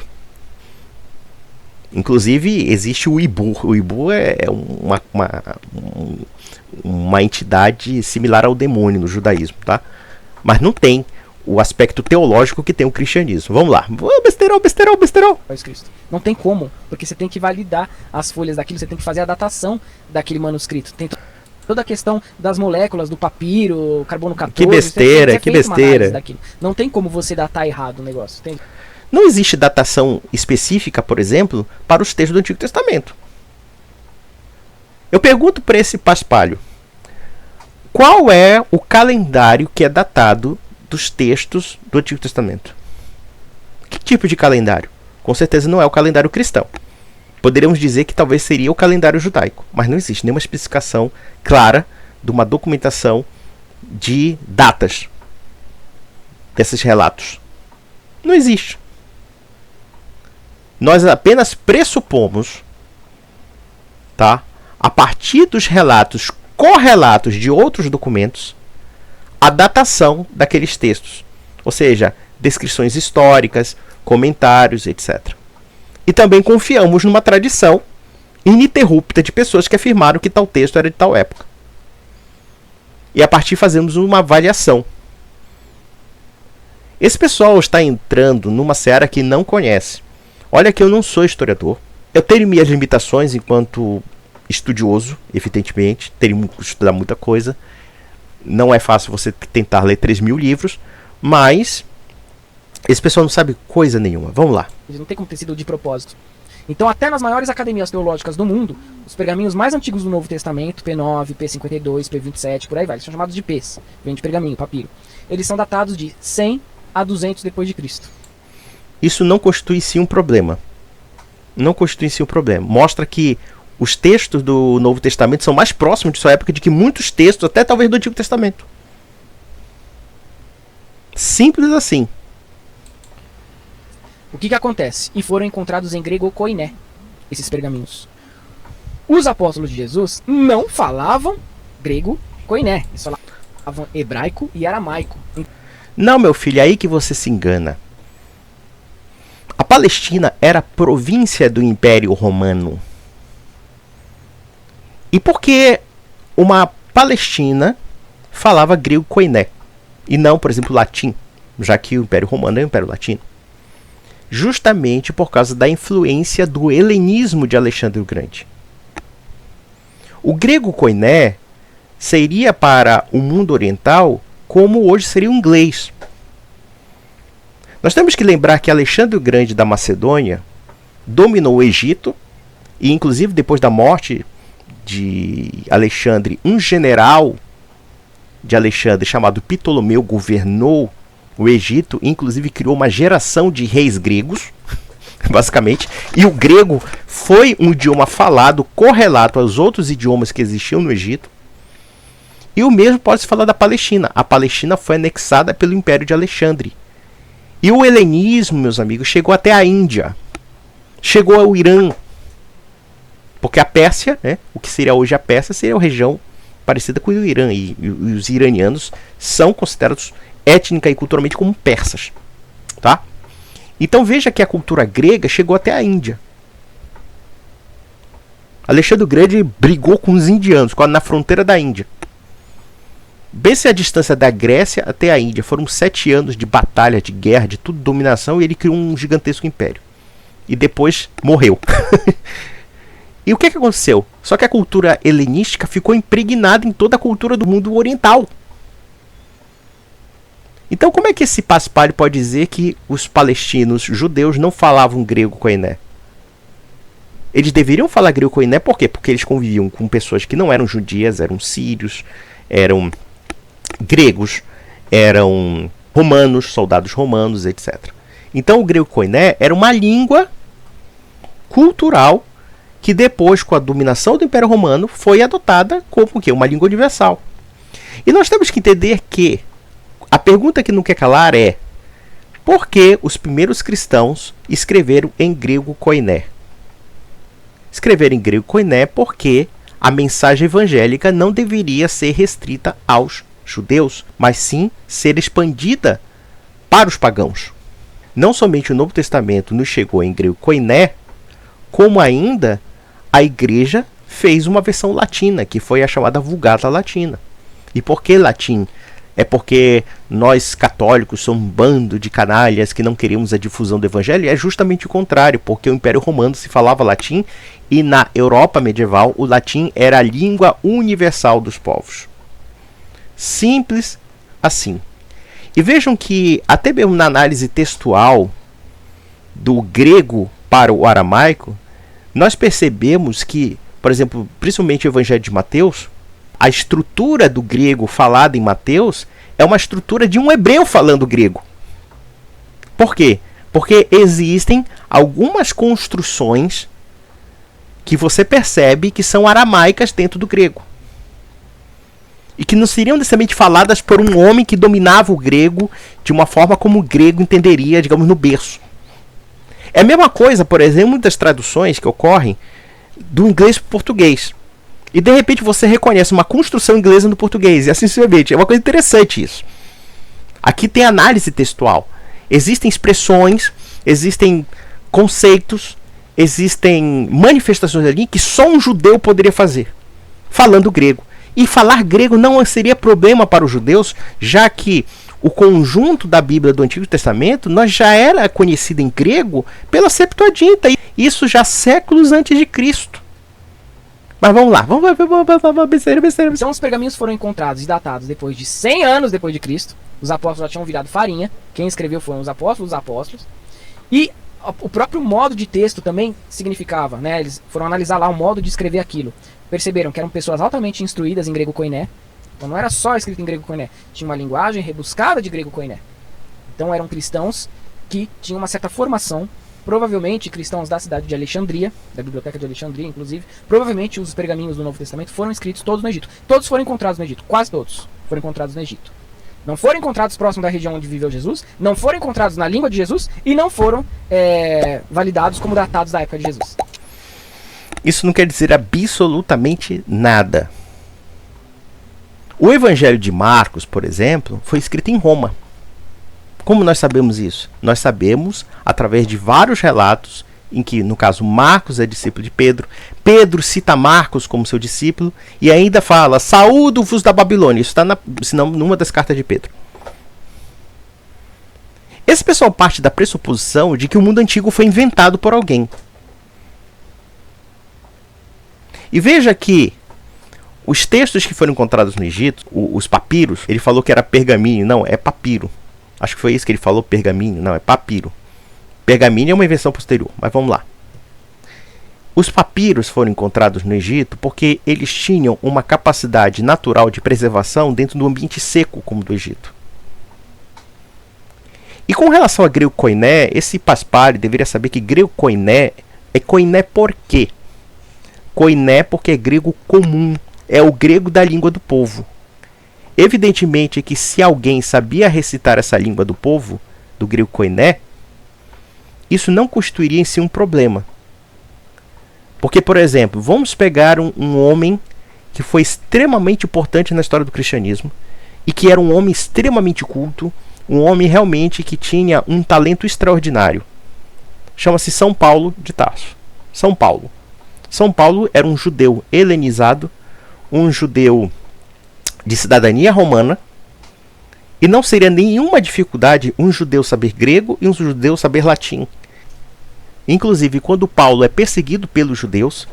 Inclusive, existe o Ibu. O Ibu é uma entidade similar ao demônio no judaísmo, tá? Mas não tem o aspecto teológico que tem o cristianismo. Vamos lá. Besterol. Não tem como, porque você tem que validar as folhas daquilo, você tem que fazer a datação daquele manuscrito. Tem toda a questão das moléculas, do papiro, carbono 14. Que besteira, que besteira. Não tem como você datar errado o negócio. Não existe datação específica, por exemplo, para os textos do Antigo Testamento. Eu pergunto para esse paspalho: qual é o calendário que é datado dos textos do Antigo Testamento? Que tipo de calendário? Com certeza não é o calendário cristão. Poderíamos dizer que talvez seria o calendário judaico, mas não existe nenhuma especificação clara de uma documentação de datas desses relatos. Não existe. Nós apenas pressupomos, tá, a partir dos relatos correlatos de outros documentos, a datação daqueles textos. Ou seja, descrições históricas, comentários, etc. E também confiamos numa tradição ininterrupta de pessoas que afirmaram que tal texto era de tal época. E a partir fazemos uma avaliação. Esse pessoal está entrando numa seara que não conhece. Olha que eu não sou historiador. Eu tenho minhas limitações enquanto estudioso, evidentemente. Tenho que estudar muita coisa. Não é fácil você tentar ler 3.000 livros, mas esse pessoal não sabe coisa nenhuma. Vamos lá. Não tem como ter sido de propósito. Então, até nas maiores academias teológicas do mundo, os pergaminhos mais antigos do Novo Testamento, P9, P52, P27, por aí vai, eles são chamados de Ps, vem de pergaminho, papiro. Eles são datados de 100 a 200 depois de Cristo. Isso não constitui sim um problema. Não constitui sim um problema. Mostra que os textos do Novo Testamento são mais próximos de sua época do que muitos textos, até talvez do Antigo Testamento. Simples assim. O que acontece? E foram encontrados em grego koiné, esses pergaminhos. Os apóstolos de Jesus não falavam grego koiné, eles falavam hebraico e aramaico. Não, meu filho, é aí que você se engana. A Palestina era província do Império Romano. E por que uma Palestina falava grego koiné? e não, por exemplo, o latim, já que o Império Romano é o Império Latino. Justamente por causa da influência do helenismo de Alexandre o Grande. O grego koiné seria para o mundo oriental como hoje seria o inglês. Nós temos que lembrar que Alexandre o Grande da Macedônia dominou o Egito, e inclusive depois da morte de Alexandre, um general de Alexandre chamado Ptolomeu governou o Egito, inclusive criou uma geração de reis gregos, basicamente, e o grego foi um idioma falado correlato aos outros idiomas que existiam no Egito. E o mesmo pode se falar da Palestina. A Palestina foi anexada pelo Império de Alexandre. E o helenismo, meus amigos, chegou até a Índia. Chegou ao Irã. Porque a Pérsia, né, o que seria hoje a Pérsia, seria uma região parecida com o Irã. E os iranianos são considerados étnica e culturalmente como persas. Tá? Então veja que a cultura grega chegou até a Índia. Alexandre o Grande brigou com os indianos, na fronteira da Índia. Pense a distância da Grécia até a Índia. Foram 7 anos de batalha, de guerra, de tudo, dominação, e ele criou um gigantesco império. E depois morreu. E o que aconteceu? Só que a cultura helenística ficou impregnada em toda a cultura do mundo oriental. Então como é que esse paspalho pode dizer que os palestinos judeus não falavam grego koiné? Eles deveriam falar grego koiné por quê? Porque eles conviviam com pessoas que não eram judias, eram sírios, eram gregos, eram romanos, soldados romanos, etc. Então o grego koiné era uma língua cultural que depois, com a dominação do Império Romano, foi adotada como o quê? Uma língua universal. E nós temos que entender que a pergunta que não quer calar é: por que os primeiros cristãos escreveram em grego koiné? Escreveram em grego koiné porque a mensagem evangélica não deveria ser restrita aos judeus, mas sim ser expandida para os pagãos. Não somente o Novo Testamento nos chegou em grego koiné, como ainda a igreja fez uma versão latina, que foi a chamada Vulgata Latina. E por que latim? É porque nós católicos somos um bando de canalhas que não queremos a difusão do evangelho? É justamente o contrário, porque o Império Romano se falava latim e na Europa medieval o latim era a língua universal dos povos. Simples assim. E vejam que até mesmo na análise textual do grego para o aramaico, nós percebemos que, por exemplo, principalmente o Evangelho de Mateus, a estrutura do grego falada em Mateus é uma estrutura de um hebreu falando grego. Por quê? Porque existem algumas construções que você percebe que são aramaicas dentro do grego. E que não seriam necessariamente faladas por um homem que dominava o grego de uma forma como o grego entenderia, digamos, no berço. É a mesma coisa, por exemplo, muitas traduções que ocorrem do inglês para o português. E de repente você reconhece uma construção inglesa no português. E assim sucessivamente. É uma coisa interessante isso. Aqui tem análise textual. Existem expressões, existem conceitos, existem manifestações ali que só um judeu poderia fazer, falando grego. E falar grego não seria problema para os judeus, já que o conjunto da Bíblia do Antigo Testamento nós já era conhecido em grego pela Septuaginta. Isso já séculos antes de Cristo. Mas vamos lá, vamos besteira. Então os pergaminhos foram encontrados e datados depois de 100 anos depois de Cristo. Os apóstolos já tinham virado farinha. Quem escreveu foram os apóstolos. E o próprio modo de texto também significava, né? Eles foram analisar lá o modo de escrever aquilo. Perceberam que eram pessoas altamente instruídas em grego koiné. Então não era só escrito em grego koiné. Tinha uma linguagem rebuscada de grego koiné. Então eram cristãos que tinham uma certa formação. Provavelmente cristãos da cidade de Alexandria, da biblioteca de Alexandria, inclusive. Provavelmente os pergaminhos do Novo Testamento foram escritos todos no Egito. Todos foram encontrados no Egito, quase todos foram encontrados no Egito. Não foram encontrados próximo da região onde viveu Jesus, não foram encontrados na língua de Jesus e não foram validados como datados da época de Jesus. Isso não quer dizer absolutamente nada. O Evangelho de Marcos, por exemplo, foi escrito em Roma. Como nós sabemos isso? Nós sabemos através de vários relatos em que, no caso, Marcos é discípulo de Pedro. Pedro cita Marcos como seu discípulo e ainda fala: saúdo-vos da Babilônia. Isso está numa das cartas de Pedro. Esse pessoal parte da pressuposição de que o mundo antigo foi inventado por alguém. E veja que os textos que foram encontrados no Egito, os papiros, ele falou que era pergaminho, não, é papiro. Acho que foi isso que ele falou, pergaminho, não, é papiro. Pergaminho é uma invenção posterior, mas vamos lá. Os papiros foram encontrados no Egito porque eles tinham uma capacidade natural de preservação dentro do ambiente seco como o do Egito. E com relação a grego koiné, esse paspalho deveria saber que grego koiné é koiné por quê? Koiné porque é grego comum, é o grego da língua do povo. Evidentemente que se alguém sabia recitar essa língua do povo, do grego koiné, isso não constituiria em si um problema. Porque, por exemplo, vamos pegar um homem que foi extremamente importante na história do cristianismo e que era um homem extremamente culto, um homem realmente que tinha um talento extraordinário. Chama-se São Paulo de Tarso. São Paulo. São Paulo era um judeu helenizado, um judeu de cidadania romana, e não seria nenhuma dificuldade um judeu saber grego e um judeu saber latim. Inclusive, quando Paulo é perseguido pelos judeus,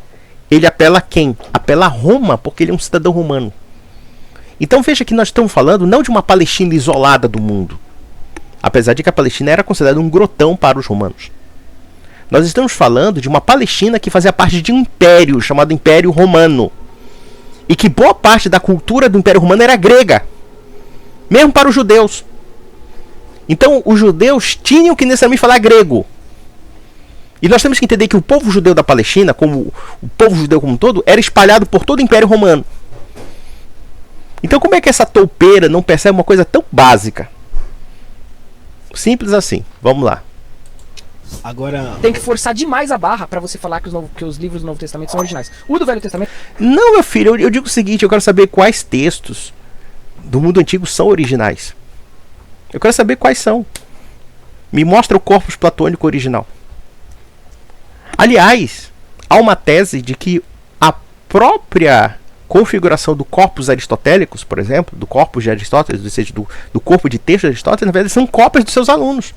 ele apela a quem? Apela a Roma, porque ele é um cidadão romano. Então veja que nós estamos falando não de uma Palestina isolada do mundo, apesar de que a Palestina era considerada um grotão para os romanos. Nós estamos falando de uma Palestina que fazia parte de um império chamado Império Romano, e que boa parte da cultura do Império Romano era grega, mesmo para os judeus. Então os judeus tinham que necessariamente falar grego. E nós temos que entender que o povo judeu da Palestina, como o povo judeu como um todo, era espalhado por todo o Império Romano. Então como é que essa toupeira não percebe uma coisa tão básica? Simples assim. Vamos lá. Agora... Tem que forçar demais a barra pra você falar que os livros do Novo Testamento são originais. O do Velho Testamento... Não, meu filho, eu digo o seguinte, eu quero saber quais textos do mundo antigo são originais. Eu quero saber quais são. Me mostra o corpus platônico original. Aliás, há uma tese de que a própria configuração do corpus aristotélicos, por exemplo, do corpus de Aristóteles, ou seja, do corpo de texto de Aristóteles, na verdade são cópias dos seus alunos.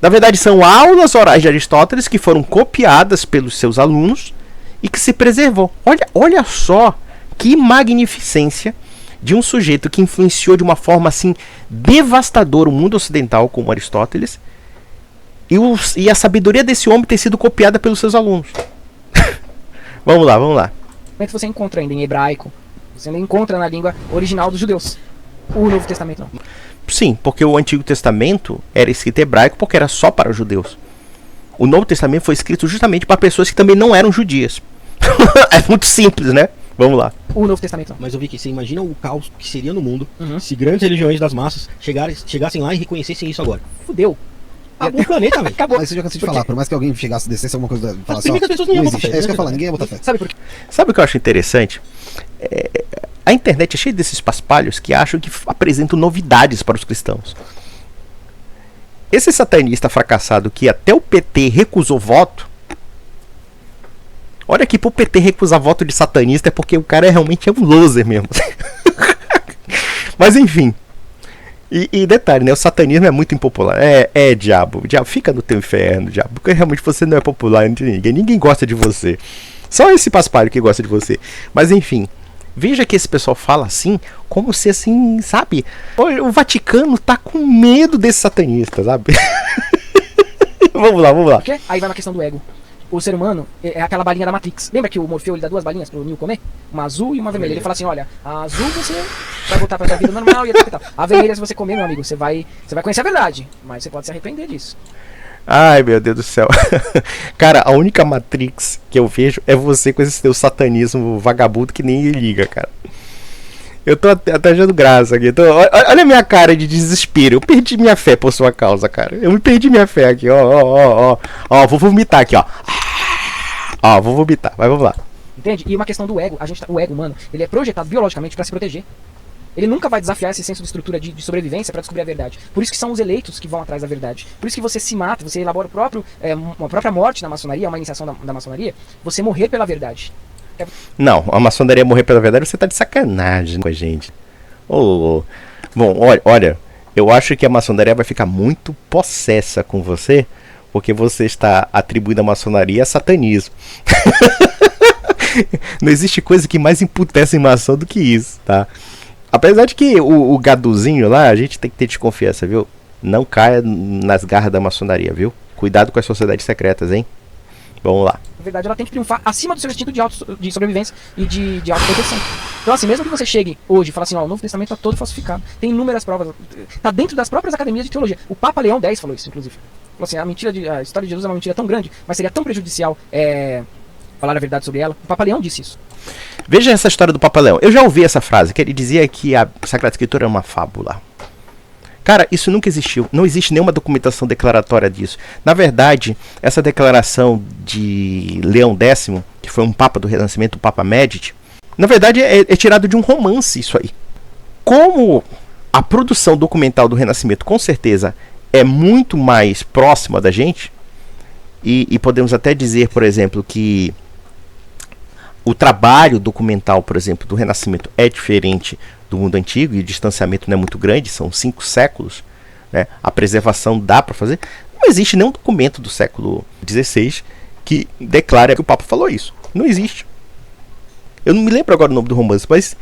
Na verdade, são aulas orais de Aristóteles que foram copiadas pelos seus alunos e que se preservou. Olha só que magnificência de um sujeito que influenciou de uma forma assim devastadora o mundo ocidental, como Aristóteles, e a sabedoria desse homem ter sido copiada pelos seus alunos. Vamos lá. você encontra ainda em hebraico, você ainda encontra na língua original dos judeus. O Novo Testamento não. Sim, porque o Antigo Testamento era escrito em hebraico porque era só para os judeus. O Novo Testamento foi escrito justamente para pessoas que também não eram judias. É muito simples, né? Vamos lá. O Novo Testamento não. Mas eu vi que você imagina o caos que seria no mundo se grandes religiões das massas chegassem lá e reconhecessem isso agora. Fudeu. Acabou o planeta, velho. Acabou. Mas você já cansei de falar, por mais que alguém chegasse, descesse alguma coisa, falasse Primeiro que as pessoas não iam botar existe. fé, É isso que eu ia né? falar, ninguém ia botar fé. Sabe por quê? Sabe o que eu acho interessante? A internet é cheia desses paspalhos que acham que apresentam novidades para os cristãos. Esse satanista fracassado que até o PT recusou voto. Olha que pro PT recusar voto de satanista é porque o cara realmente é um loser mesmo. Mas enfim. E detalhe, né? O satanismo é muito impopular. Diabo, fica no teu inferno, diabo. Porque realmente você não é popular entre ninguém. Ninguém gosta de você. Só esse paspalho que gosta de você. Mas enfim. Veja que esse pessoal fala assim, como se assim, sabe? O Vaticano tá com medo desse satanista, sabe? Vamos lá. Por quê? Aí vai na questão do ego. O ser humano é aquela balinha da Matrix. Lembra que o Morfeu ele dá duas balinhas pro Neo comer? Uma azul e uma vermelha. Ele fala assim, olha, a azul você vai voltar pra sua vida normal e tal. A vermelha, se você comer, meu amigo, você vai conhecer a verdade. Mas você pode se arrepender disso. Ai, meu Deus do céu. Cara, a única Matrix que eu vejo é você com esse seu satanismo vagabundo que nem liga, cara. Eu tô até achando graça aqui. Olha a minha cara de desespero. Eu perdi minha fé por sua causa, cara. Eu me perdi minha fé aqui, ó. Ó, vou vomitar aqui, ó. Ó, vou vomitar. Vai, vamos lá. Entende? E uma questão do ego. O ego humano, ele é projetado biologicamente pra se proteger. Ele nunca vai desafiar esse senso de estrutura de sobrevivência para descobrir a verdade. Por isso que são os eleitos que vão atrás da verdade. Por isso que você se mata, você elabora uma própria morte na maçonaria, uma iniciação da maçonaria, você morrer pela verdade. Não, a maçonaria morrer pela verdade, você tá de sacanagem com a gente. Bom, olha, Eu acho que a maçonaria vai ficar muito possessa com você, porque você está atribuindo a maçonaria a satanismo. Não existe coisa que mais emputece em maçom do que isso, tá? Apesar de que o gaduzinho lá, a gente tem que ter desconfiança, viu? Não caia nas garras da maçonaria, viu? Cuidado com as sociedades secretas, hein? Vamos lá. Na verdade, ela tem que triunfar acima do seu instinto de sobrevivência e de autoproteção. Então, assim, mesmo que você chegue hoje e fale assim, ó, o Novo Testamento tá todo falsificado, tem inúmeras provas, tá dentro das próprias academias de teologia. O Papa Leão X falou isso, inclusive. Falou assim, a história de Jesus é uma mentira tão grande, mas seria tão prejudicial falar a verdade sobre ela. O Papa Leão disse isso. Veja essa história do Papa Leão. Eu já ouvi essa frase, que ele dizia que a Sagrada Escritura é uma fábula. Cara, isso nunca existiu. Não existe nenhuma documentação declaratória disso. Na verdade, essa declaração de Leão X, que foi um papa do Renascimento, o Papa Medici, na verdade é tirado de um romance isso aí. Como a produção documental do Renascimento, com certeza, é muito mais próxima da gente, e podemos até dizer, por exemplo, que o trabalho documental, por exemplo, do Renascimento é diferente do mundo antigo, e o distanciamento não é muito grande, são 5 séculos, né? A preservação dá para fazer. Não existe nenhum documento do século XVI que declare que o Papa falou isso. Não existe. Eu não me lembro agora o nome do romance, mas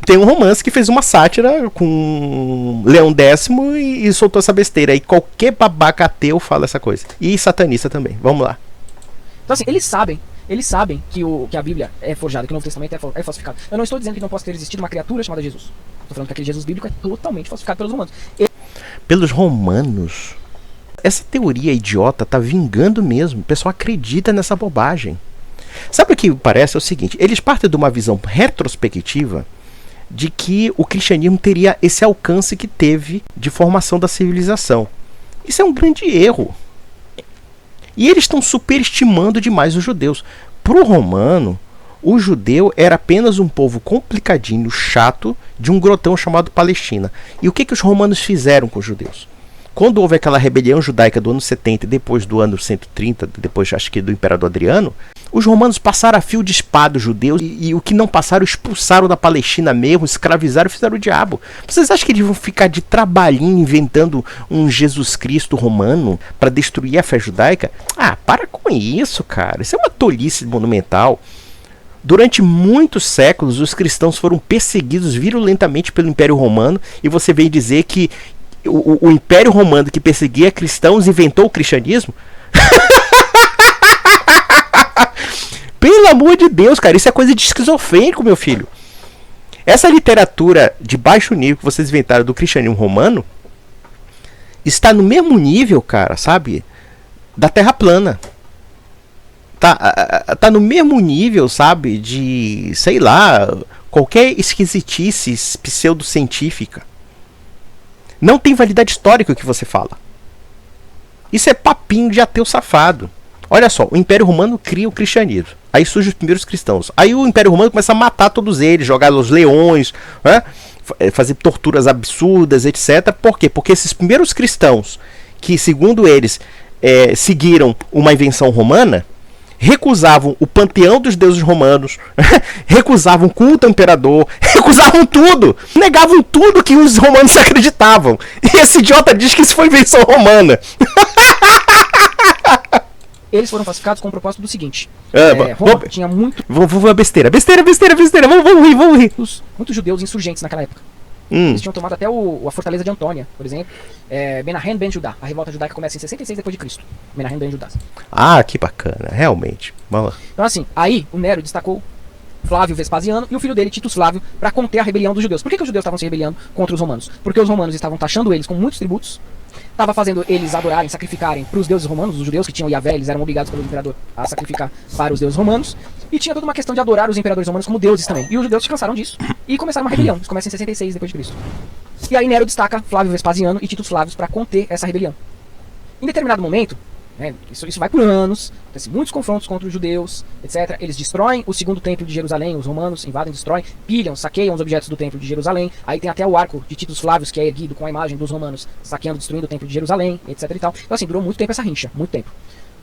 tem um romance que fez uma sátira com Leão X e soltou essa besteira. E qualquer babaca ateu fala essa coisa. E satanista também. Vamos lá. Então, assim, eles sabem que a Bíblia é forjada, que o Novo Testamento é falsificado. Eu não estou dizendo que não possa ter existido uma criatura chamada Jesus. Estou falando que aquele Jesus bíblico é totalmente falsificado pelos romanos. Pelos romanos? Essa teoria idiota tá vingando mesmo. O pessoal acredita nessa bobagem. Sabe o que parece? É o seguinte, eles partem de uma visão retrospectiva de que o cristianismo teria esse alcance que teve de formação da civilização. Isso é um grande erro. E eles estão superestimando demais os judeus. Para o romano, o judeu era apenas um povo complicadinho, chato, de um grotão chamado Palestina. E o que os romanos fizeram com os judeus? Quando houve aquela rebelião judaica do ano 70 e depois do ano 130, depois acho que do Imperador Adriano, os romanos passaram a fio de espada os judeus e o que não passaram expulsaram da Palestina mesmo, escravizaram e fizeram o diabo. Vocês acham que eles vão ficar de trabalhinho inventando um Jesus Cristo romano para destruir a fé judaica? Ah, para com isso, cara. Isso é uma tolice monumental. Durante muitos séculos, os cristãos foram perseguidos virulentamente pelo Império Romano e você vem dizer que o Império Romano que perseguia cristãos inventou o cristianismo? Pelo amor de Deus, cara, isso é coisa de esquizofrênico, meu filho. Essa literatura de baixo nível que vocês inventaram do cristianismo romano está no mesmo nível, cara, sabe? Da Terra plana. Tá no mesmo nível, sabe? De, sei lá, qualquer esquisitice pseudocientífica. Não tem validade histórica o que você fala. Isso é papinho de ateu safado. Olha só, o Império Romano cria o cristianismo. Aí surgem os primeiros cristãos. Aí o Império Romano começa a matar todos eles, jogar os leões, né? Fazer torturas absurdas, etc. Por quê? Porque esses primeiros cristãos, que segundo eles seguiram uma invenção romana, recusavam o panteão dos deuses romanos, recusavam o culto ao imperador, recusavam tudo, negavam tudo que os romanos acreditavam. E esse idiota diz que isso foi invenção romana. Eles foram falsificados com o propósito do seguinte. Roma tinha muito... Vamos besteira. Vamos rir. Muitos judeus insurgentes naquela época. Eles tinham tomado até a fortaleza de Antônia, por exemplo. Menahem ben Judá. A revolta judaica começa em 66 depois de Cristo. Menahem ben Judá. Ah, que bacana. Realmente. Vamos lá. Então assim, aí o Nero destacou Flávio Vespasiano e o filho dele, Titus Flávio, para conter a rebelião dos judeus. Por que os judeus estavam se rebelando contra os romanos? Porque os romanos estavam taxando eles com muitos tributos, estava fazendo eles adorarem, sacrificarem para os deuses romanos. Os judeus que tinham Yahvé, eles eram obrigados pelo imperador a sacrificar para os deuses romanos. E tinha toda uma questão de adorar os imperadores romanos como deuses também. E os judeus se cansaram disso e começaram uma rebelião. Isso começa em 66 depois de Cristo. E aí Nero destaca Flávio Vespasiano e Titus Flávios para conter essa rebelião. Em determinado momento, isso vai por anos, acontecem muitos confrontos contra os judeus, etc. Eles destroem o segundo templo de Jerusalém, os romanos invadem, destroem, pilham, saqueiam os objetos do templo de Jerusalém. Aí tem até o arco de Titus Flávios, que é erguido com a imagem dos romanos saqueando, destruindo o templo de Jerusalém, etc. e tal. Então assim, durou muito tempo essa rincha, muito tempo.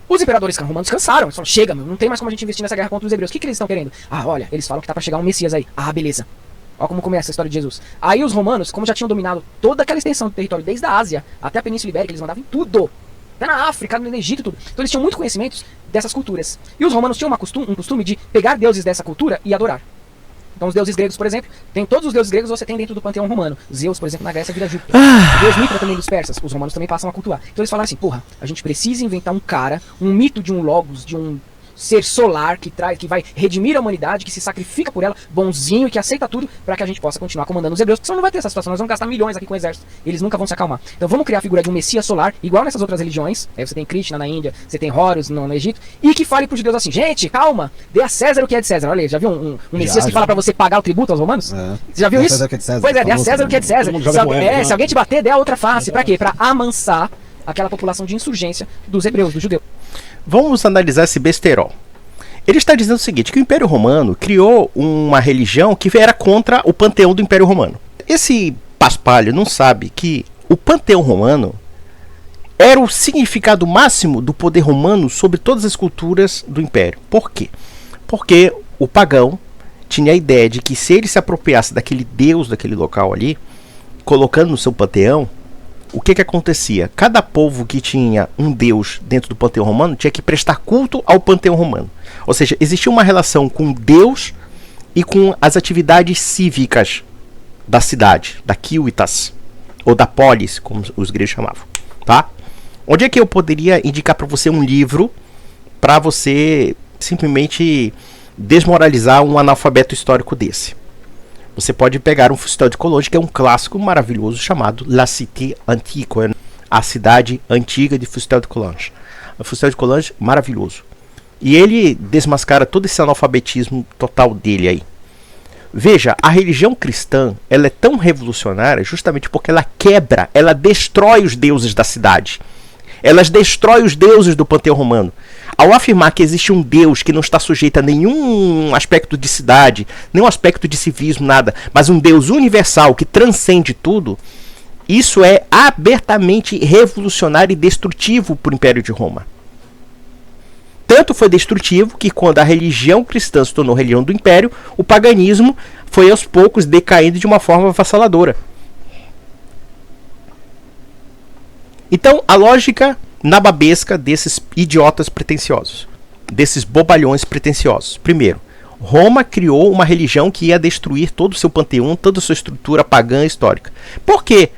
Os imperadores romanos cansaram, eles falaram, chega, meu, não tem mais como a gente investir nessa guerra contra os hebreus. O que eles estão querendo? Ah, olha, eles falam que tá pra chegar um Messias aí. Ah, beleza. Olha como começa a história de Jesus. Aí os romanos, como já tinham dominado toda aquela extensão do território, desde a Ásia até a Península Ibérica, eles mandavam em tudo. Até na África, no Egito, tudo. Então eles tinham muito conhecimento dessas culturas. E os romanos tinham um costume de pegar deuses dessa cultura e adorar. Então os deuses gregos, por exemplo, tem todos os deuses gregos você tem dentro do panteão romano. Zeus, por exemplo, na Grécia vira Júpiter. O deus Mitra também dos persas, os romanos também passam a cultuar. Então eles falaram assim, porra, a gente precisa inventar um cara, um mito de um logos, de um ser solar que vai redimir a humanidade, que se sacrifica por ela, bonzinho e que aceita tudo para que a gente possa continuar comandando os hebreus, porque senão não vai ter essa situação, nós vamos gastar milhões aqui com o exército, eles nunca vão se acalmar. Então vamos criar a figura de um messias solar, igual nessas outras religiões, aí você tem Krishna na Índia, você tem Horus no Egito, e que fale pros judeus assim, gente, calma, dê a César o que é de César. Olha aí, já viu um messias que fala para você pagar o tributo aos romanos? Você já viu isso? Pois é, dê a César o que é de César. Se alguém te bater, dê a outra face. Para quê? Para amansar aquela população de insurgência dos hebreus, dos judeus. Vamos analisar esse besterol. Ele está dizendo o seguinte, que o Império Romano criou uma religião que era contra o panteão do Império Romano. Esse paspalho não sabe que o panteão romano era o significado máximo do poder romano sobre todas as culturas do Império. Por quê? Porque o pagão tinha a ideia de que se ele se apropriasse daquele deus, daquele local ali, colocando no seu panteão, o que acontecia? Cada povo que tinha um deus dentro do panteão romano tinha que prestar culto ao panteão romano. Ou seja, existia uma relação com Deus e com as atividades cívicas da cidade, da civitas, ou da polis, como os gregos chamavam. Tá? Onde é que eu poderia indicar para você um livro para você simplesmente desmoralizar um analfabeto histórico desse? Você pode pegar um Fustel de Coulanges, que é um clássico maravilhoso chamado La Cité Antique, a cidade antiga de Fustel de Coulanges. O Fustel de Coulanges, maravilhoso. E ele desmascara todo esse analfabetismo total dele aí. Veja, a religião cristã, ela é tão revolucionária justamente porque ela quebra, ela destrói os deuses da cidade. Elas destrói os deuses do panteão romano. Ao afirmar que existe um Deus que não está sujeito a nenhum aspecto de cidade, nenhum aspecto de civismo, nada, mas um Deus universal que transcende tudo, isso é abertamente revolucionário e destrutivo para o Império de Roma. Tanto foi destrutivo que quando a religião cristã se tornou religião do Império, o paganismo foi aos poucos decaindo de uma forma avassaladora. Então, a lógica nababesca desses idiotas pretensiosos, desses bobalhões pretensiosos. Primeiro, Roma criou uma religião que ia destruir todo o seu panteão, toda a sua estrutura pagã histórica. Por quê?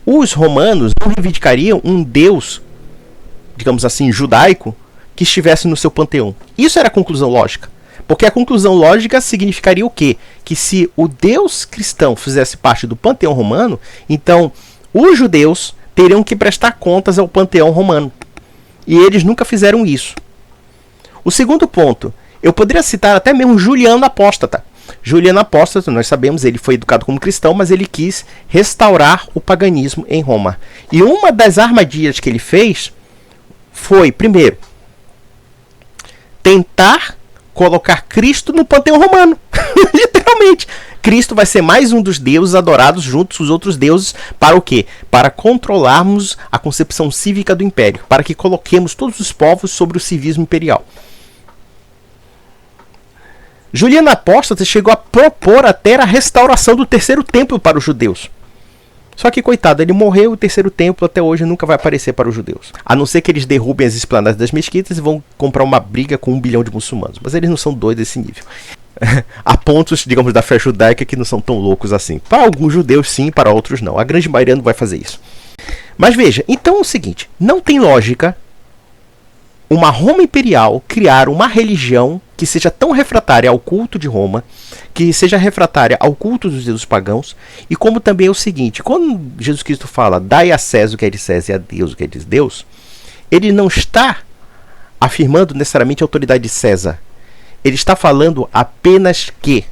Os romanos não reivindicariam um deus, digamos assim, judaico, que estivesse no seu panteão. Isso era a conclusão lógica. Porque a conclusão lógica significaria o quê? Que se o deus cristão fizesse parte do panteão romano, então os judeus teriam que prestar contas ao panteão romano. E eles nunca fizeram isso. O segundo ponto, eu poderia citar até mesmo Juliano Apóstata. Juliano Apóstata, nós sabemos, ele foi educado como cristão, mas ele quis restaurar o paganismo em Roma. E uma das armadilhas que ele fez foi, primeiro, tentar colocar Cristo no panteão romano. Literalmente. Cristo vai ser mais um dos deuses adorados juntos com os outros deuses para o quê? Para controlarmos a concepção cívica do império, para que coloquemos todos os povos sobre o civismo imperial. Juliano Apóstata chegou a propor até a restauração do terceiro templo para os judeus. Só que, coitado, ele morreu e o terceiro templo até hoje nunca vai aparecer para os judeus. A não ser que eles derrubem as esplanadas das mesquitas e vão comprar uma briga com 1 bilhão de muçulmanos. Mas eles não são doidos desse nível. Há pontos, digamos, da fé judaica que não são tão loucos assim. Para alguns judeus sim, para outros não. A grande maioria não vai fazer isso. Mas veja, então é o seguinte, não tem lógica uma Roma imperial criar uma religião que seja tão refratária ao culto de Roma, que seja refratária ao culto dos deuses pagãos, e como também é o seguinte, quando Jesus Cristo fala, dai a César o que é de César e a Deus o que é de Deus, ele não está afirmando necessariamente a autoridade de César. Ele está falando apenas que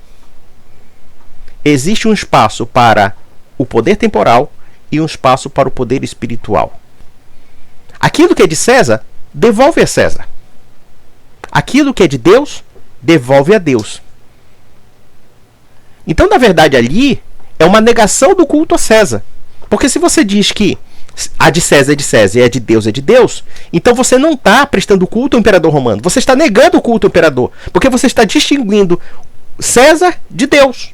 existe um espaço para o poder temporal e um espaço para o poder espiritual. Aquilo que é de César, devolve a César. Aquilo que é de Deus, devolve a Deus. Então, na verdade, ali é uma negação do culto a César. Porque se você diz que a de César e a de Deus, então você não está prestando culto ao imperador romano. Você está negando o culto ao imperador. Porque você está distinguindo César de Deus.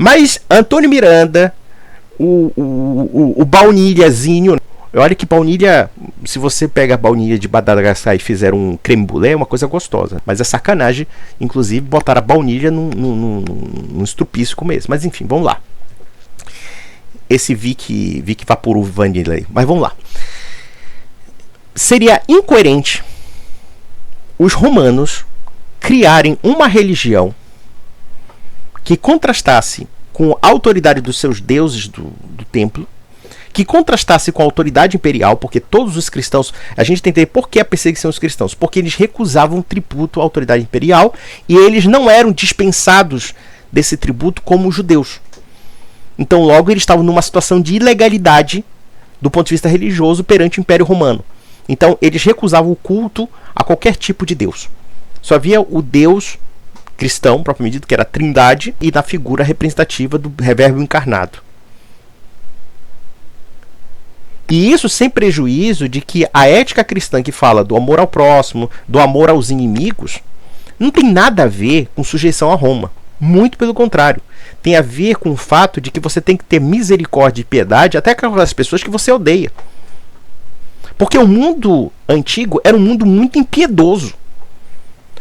Mas Antônio Miranda, o baunilhazinho, olha que baunilha, se você pega a baunilha de Madagascar e fizer um creme brulee, é uma coisa gostosa. Mas é sacanagem, inclusive, botar a baunilha num estrupício como esse. Mas enfim, vamos lá. Esse Vic Vaporub Vanilla aí. Mas vamos lá. Seria incoerente os romanos criarem uma religião que contrastasse com a autoridade dos seus deuses do templo, que contrastasse com a autoridade imperial, porque todos os cristãos, a gente tem que entender por que a perseguição dos cristãos, porque eles recusavam tributo à autoridade imperial e eles não eram dispensados desse tributo como os judeus. Então logo eles estavam numa situação de ilegalidade do ponto de vista religioso perante o Império Romano. Então eles recusavam o culto a qualquer tipo de deus. Só havia o Deus cristão, propriamente dito, que era a Trindade, e na figura representativa do Verbo encarnado. E isso sem prejuízo de que a ética cristã que fala do amor ao próximo, do amor aos inimigos, não tem nada a ver com sujeição a Roma. Muito pelo contrário. Tem a ver com o fato de que você tem que ter misericórdia e piedade até com aquelas pessoas que você odeia. Porque o mundo antigo era um mundo muito impiedoso.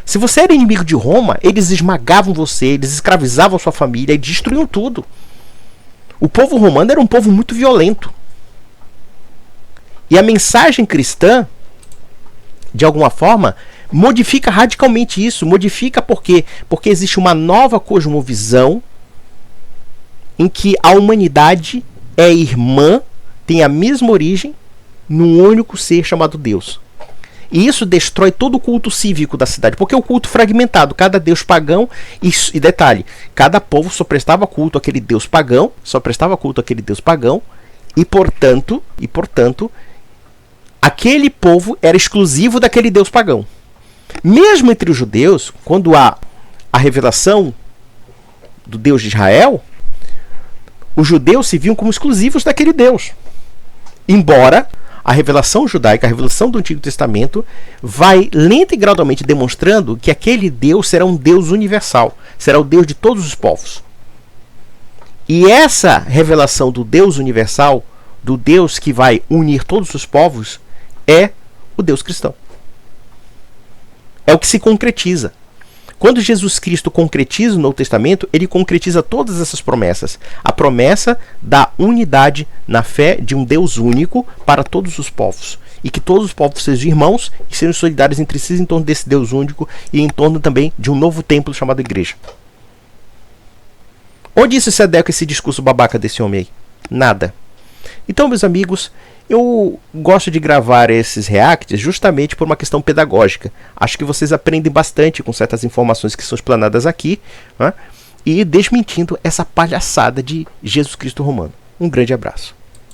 Se você era inimigo de Roma, eles esmagavam você, eles escravizavam sua família e destruíam tudo. O povo romano era um povo muito violento. E a mensagem cristã, de alguma forma, modifica radicalmente isso. Modifica por quê? Porque existe uma nova cosmovisão em que a humanidade é irmã, tem a mesma origem, num único ser chamado Deus. E isso destrói todo o culto cívico da cidade, porque é um culto fragmentado, cada deus pagão, e detalhe, cada povo só prestava culto àquele deus pagão, e portanto, aquele povo era exclusivo daquele deus pagão. Mesmo entre os judeus, quando há a revelação do Deus de Israel, os judeus se viam como exclusivos daquele Deus. Embora a revelação judaica, a revelação do Antigo Testamento, vai lenta e gradualmente demonstrando que aquele Deus será um Deus universal, será o Deus de todos os povos. E essa revelação do Deus universal, do Deus que vai unir todos os povos, é o Deus cristão. É o que se concretiza. Quando Jesus Cristo concretiza o Novo Testamento, ele concretiza todas essas promessas. A promessa da unidade na fé de um Deus único para todos os povos. E que todos os povos sejam irmãos e sejam solidários entre si em torno desse Deus único e em torno também de um novo templo chamado igreja. Onde isso se adequa esse discurso babaca desse homem aí? Nada. Então, meus amigos, eu gosto de gravar esses reacts justamente por uma questão pedagógica. Acho que vocês aprendem bastante com certas informações que são explanadas aqui, né? E desmentindo essa palhaçada de Jesus Cristo romano. Um grande abraço.